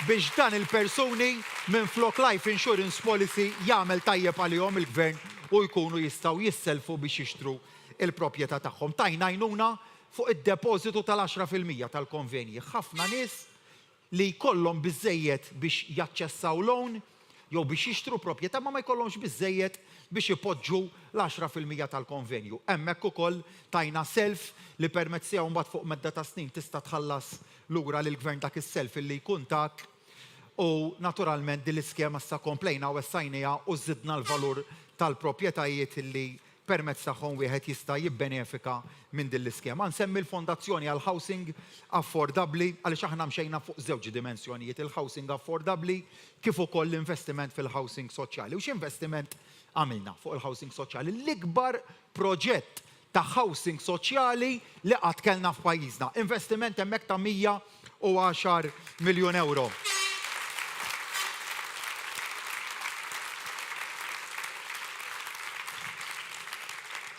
biex dan il-persuni minn flok life insurance policy jagħmel tajjeb għalihom il-gvern u jkunu jistgħu jisselfu biex jixtru il-proprjetà tagħhom. Tajna għajnuna fuq id-depożitu tal-10% tal-konvenji. Ħafna nies li jkollhom biżejjed biex jaċċessaw loan jew biex jixtru proprjetà ma jkollhomx biżejjed biex ipoġġu l-10% tal-konvenju. Hemmhekk ukoll tajna self li permezz tiegħu mbagħad fuq medda ta' snin tista' tħallas lura lill-gvern dak is-self illi jkun tak u naturalment din l-iskema issa komplejna u wessajnija u żidna l-valur tal-proprjetajiet illi permezz tagħhom wieħed jista' jibbenefika minn din l-iskema. Nsemmi l-Fondazzjoni għal Housing Affordably għaliex aħna mxejna fuq żewġ dimensjonijiet, il-Housing Affordably kif ukoll l-investiment fil-housing soċjali. U x'investiment għamilna fuq il-housing soċjali? L-ikbar proġett ta' housing soċjali li qatt kellna f'pajjiżna. Investiment hemmhekk ta' 110 miljun euro.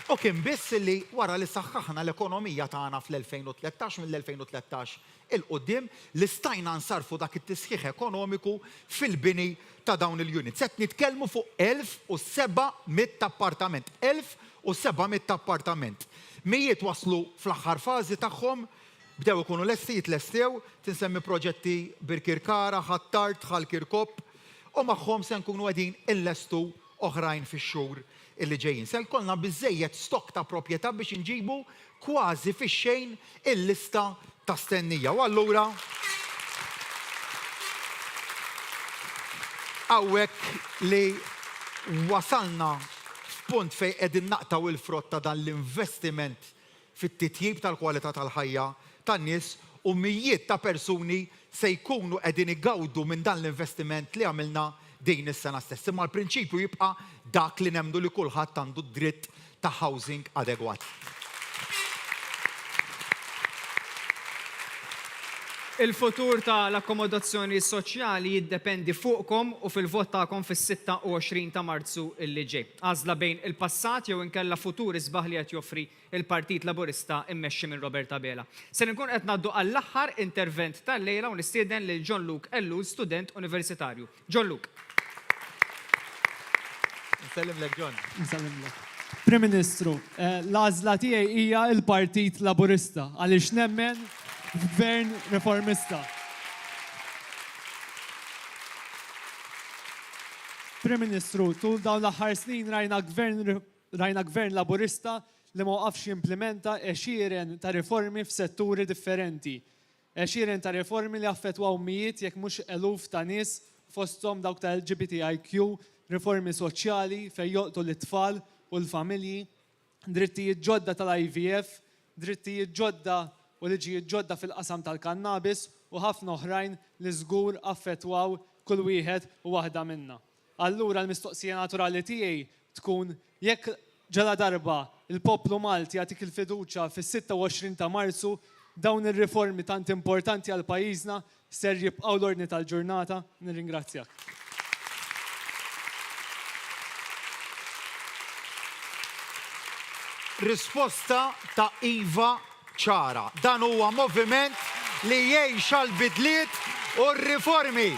U kien biss li wara li saħħaħna l-ekonomija tagħna fl-2013 mill-2013 il-qudiem li stajna nsarfu dak it-tisħiħ ekonomiku fil-bini ta' dawn il-units. Qed nitkellmu fuq 1700 appartament. 1700 appartament. Mijiet waslu fl-aħħar fażi tagħhom bdew ikunu lesti jitlestew, tinsemmi proġetti Birkirkara, Ħattart, Ħalkirkop u magħhom se nkunu qegħdin illestu oħrajn fix-xhur illi ġejjin. Se jkollna biżejjed stok ta' proprjetà biex inġibu kważi fix-xejn il-lista ta' stennija. U allura hawnhekk li wasalna f'punt fejn qegħdin naqtaw il-frott ta' dan l-investiment fit-titjib tal-kwalità tal-ħajja tan-nies u mijiet ta' persuni se jkunu qegħdin igawdu minn dan l-investiment li għamilna din is-sena stess. Imma l-prinċipju jibqa' dak li nemdu li kulħadd għandu dritt ta' housing adegwat. Il-futur tal-akkomodazzjoni soċjali jiddependi fuqkom u fil-vot tagħkom fis-26 ta' Marzu illi ġej. Għażla bejn il-passat jew inkella futur isbaħ li qed joffri il-Partit Laburista immexxi minn Robert Abela. Se nkun qed ngħaddu għall-aħħar intervent tal-lejla u nistieden lil John Luke Ellul, student universitarju. John Luke. Nsellimlek, John. Nsellimlek. Prim Ministru, l-għażla tiegħi hija l-Partit Laburista għaliex nemmen f'gvern reformista. Prim Ministru, tul dawn l-aħħar snin rajna gvern Laburista li ma waqafx jimplementa għexieren ta' riformi f'setturi differenti. Għexieren ta' riformi li affettwaw mijiet jekk mhux eluf ta' nies fosthom dawk ta' LGBTIQ, riformi soċjali fejn joqtu l-tfal u l-familji, drittijiet ġodda tal-IVF, drittijiet ġodda u liġijiet ġodda fil-qasam tal-kannabis u ħafna oħrajn li żgur affettwaw kull wieħed u waħda minna. Allura l-mistoqsija naturali tiegħi tkun jekk ġala darba il-poplu Malti jagħtik il-fiduċja fis-26 ta' Marzu dawn ir-riformi tant importanti għal pajjiżna ser jibqgħu l-ordni tal-ġurnata. Nirringrazzjak. Risposta ta' Iva ċara. Dan huwa moviment li jgħix għall-bidliet u r-riformi.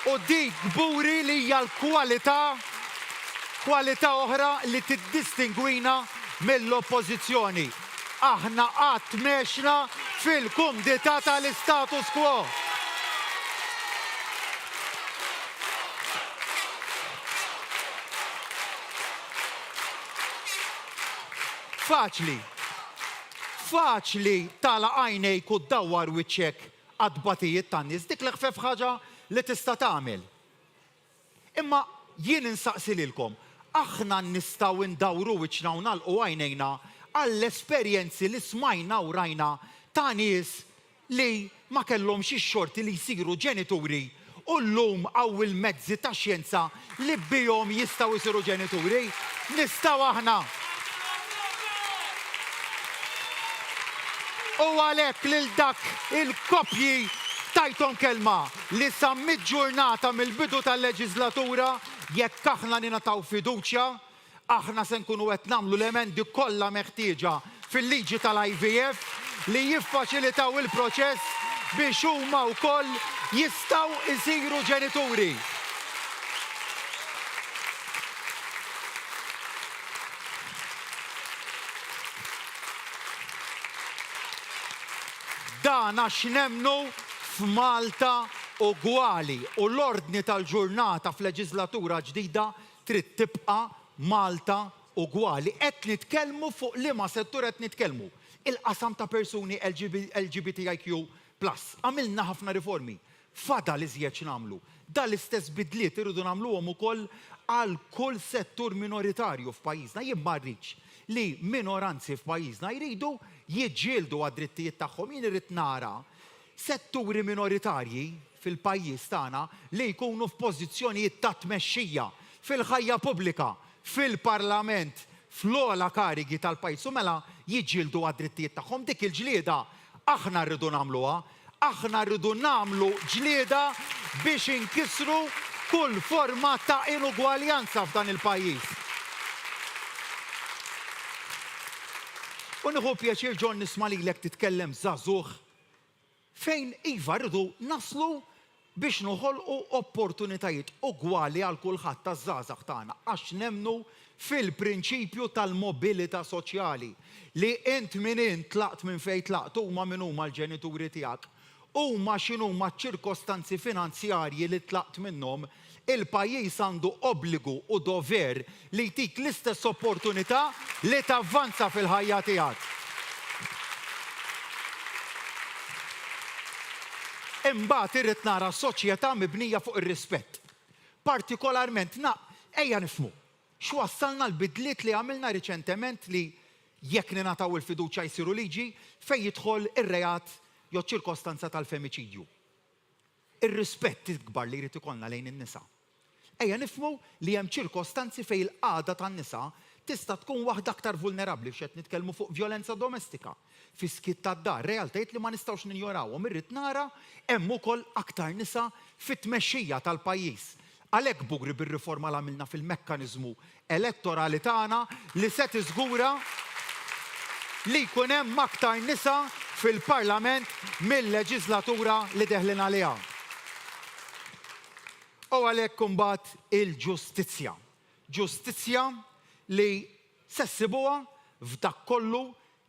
U dik gburi li hija l-kwalità oħra li tiddistingwina mill-oppożizzjoni. Aħna qatt mexna fil-kumdità tal-status quo. Faċli tala għajnejk u ddawwar wiċċek għad-batijiet tan-nies, dik l-ħfef ħaġa li tista' tagħmel. Imma jien insaqsi lilkom, aħna nistgħu ndawru wiċċna u nagħlqu għajnejna għall-esperjenzi li smajna u rajna ta' nies li ma kellhomx ix-xorti li jsiru ġenituri u llum hawn il-mezzi ta' xjenza li bihom jistgħu jsiru ġenituri. Nistgħu aħna. U għalhekk lil dak il-koppji tajtom kelma li sa mid-ġurnata mill-bidu tal-leġislatura jekk aħna ningħataw fiduċja, aħna se nkunu qed nagħmlu l-emendi kollha meħtieġa fil-liġi tal-IVF li jiffaċilitaw il-proċess biex huma wkoll jistgħu jsiru ġenituri. Dan għax nemmnu f'Malta ugwali u l-ordni tal-ġurnata f'leġislatura ġdida trid tibqa' Malta ugwali. Qed nitkellmu fuq liema settur qed nitkellmu. Il-qasam ta' persuni LGBTIQ+. Għamilna ħafna riformi. Fadal iżjed nagħmlu. Dan l-istess bidliet irridu nagħmluhom ukoll għal kull settur minoritarju f'pajjiżna. Jien ma rridx li minoranzi f'pajjiżna jridu jiġġieldu għad-drittijiet tagħhom. Jien irrid nara setturi minoritarji fil-pajjiż tagħna li jkunu f'pożizzjonijiet ta' tmexxija fil-ħajja pubblika, fil-Parlament, fl-ogħla karigi tal-pajjiż u mela jiġġieldu għad-drittijiet tagħhom. Dik il-ġlieda aħna rridu nagħmluha, aħna rridu nagħmlu ġlieda biex inkisru kull forma ta' inugwaljanza f'dan il-pajjiż. U nieħu pjaċir John nisma' lilek titkellem żagħżugħ fejn iva rridu naslu biex noħolqu opportunitajiet ugwali għal kulħadd taż-żgħażagħ tagħna għax nemmnu fil-prinċipju tal-mobilità soċjali li int min int tlaqt minn fejn tlaqt huma min huma l-ġenituri tiegħek huma x'inhuma ċ-ċirkostanzi finanzjarji li tlaqt minnhom, il-pajjiż għandu obbligu u dover li jtik l-istess opportunità li tavvanza fil-ħajja tiegħek. Imbagħad irrid nara soċjetà mibnija fuq ir-rispett. Partikolarment ejja nifhmu x'wassalna l-bidliet li għamilna riċentement li jekk ningħataw il-fiduċja jsiru liġi fejn jidħol ir-reat jew ċirkostanza tal-femiċidju. Ir-rispett ikbar li jrid ikollna lejn in-nisa. Ejja nifhmu li hemm ċirkostanzi fejn il-qagħda tan-nisa tista' tkun waħda aktar vulnerabbli x'qed nitkellmu fuq vjolenza domestika, fiskiet tad-dar, realtajiet li ma nistgħux ninjorawhom. Irrid nara hemm ukoll aktar nisa fit-tmexxija tal-pajjiż. Għalhekk bugri bir-riforma li għamilna fil-mekkaniżmu elettorali tagħna li se tiżgura li jkun hemm aktar nisa fil-Parlament mill-leġislatura li deħlin għaliha. U għalhekk imbagħad il-ġustizzja. Ġustizzja li se ssibuha f'dak kollu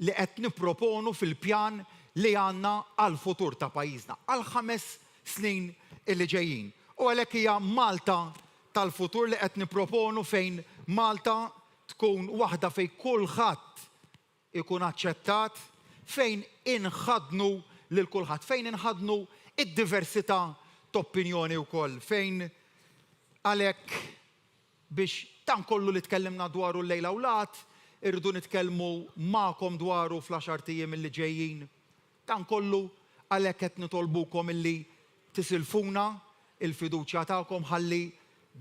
li qed nipproponu fil-pjan li għandna għall-futur ta' pajjiżna għal 5 snin li ġejjin. U għalhekk hija Malta tal-futur li qed nipproponu fejn Malta tkun waħda fejn kulħadd ikun aċċettat, fejn inħadnu lil kulħadd, fejn inħadnu id-diversità t-opinjoni wkoll, fejn għalhekk biex dan kollu li tkellimna dwaru l-lejla u lat, irridu nitkellmu magħkom dwaru fl-10 ijiem illi ġejjin. Dan kollu għalhekk qed nitolbukom illi tisilfuna il-fiduċja tagħkom ħalli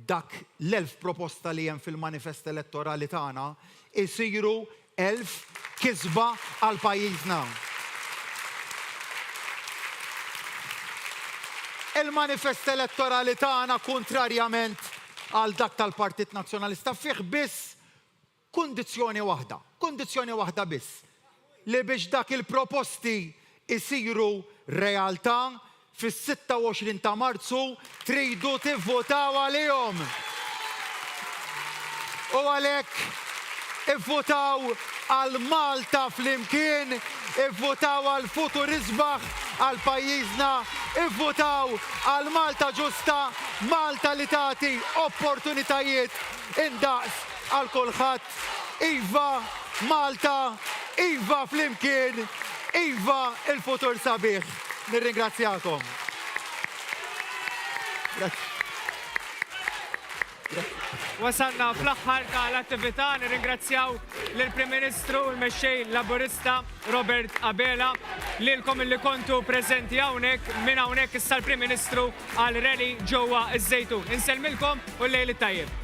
dak l-1000 proposta li hemm fil-manifest elettorali tagħna isiru 1000 kisba għal pajjiżna. Il-manifest elettorali tagħna kontrarjament għal dak tal-Partit Nazzjonalista fih biss kundizzjoni waħda biss, li biex dak il-proposti isiru realtà fis-26 ta' Marzu tridu tivvotaw għalihom. U għalhekk ivvotaw għal Malta flimkien, ivvotaw għal futur isbaħ għal pajjiżna, ivvotaw għal Malta ġusta, Malta li tagħti opportunitajiet indaqs għal kulħadd. Iva Malta, iva flimkien, iva il-futur sabiħ. Nirringrazzjakom. Wasalna fl-aħħar tal-attività, nirringrazzjaw lill-Prim Ministru u l-mexxej Laburista Robert Abela, lilkom illi kontu preżenti hawnhekk, minn hawnhekk issa l-Prim Ministru għal rally ġewwa ż-Żejtun. Insellmilkom u l-lejl it-tajjeb.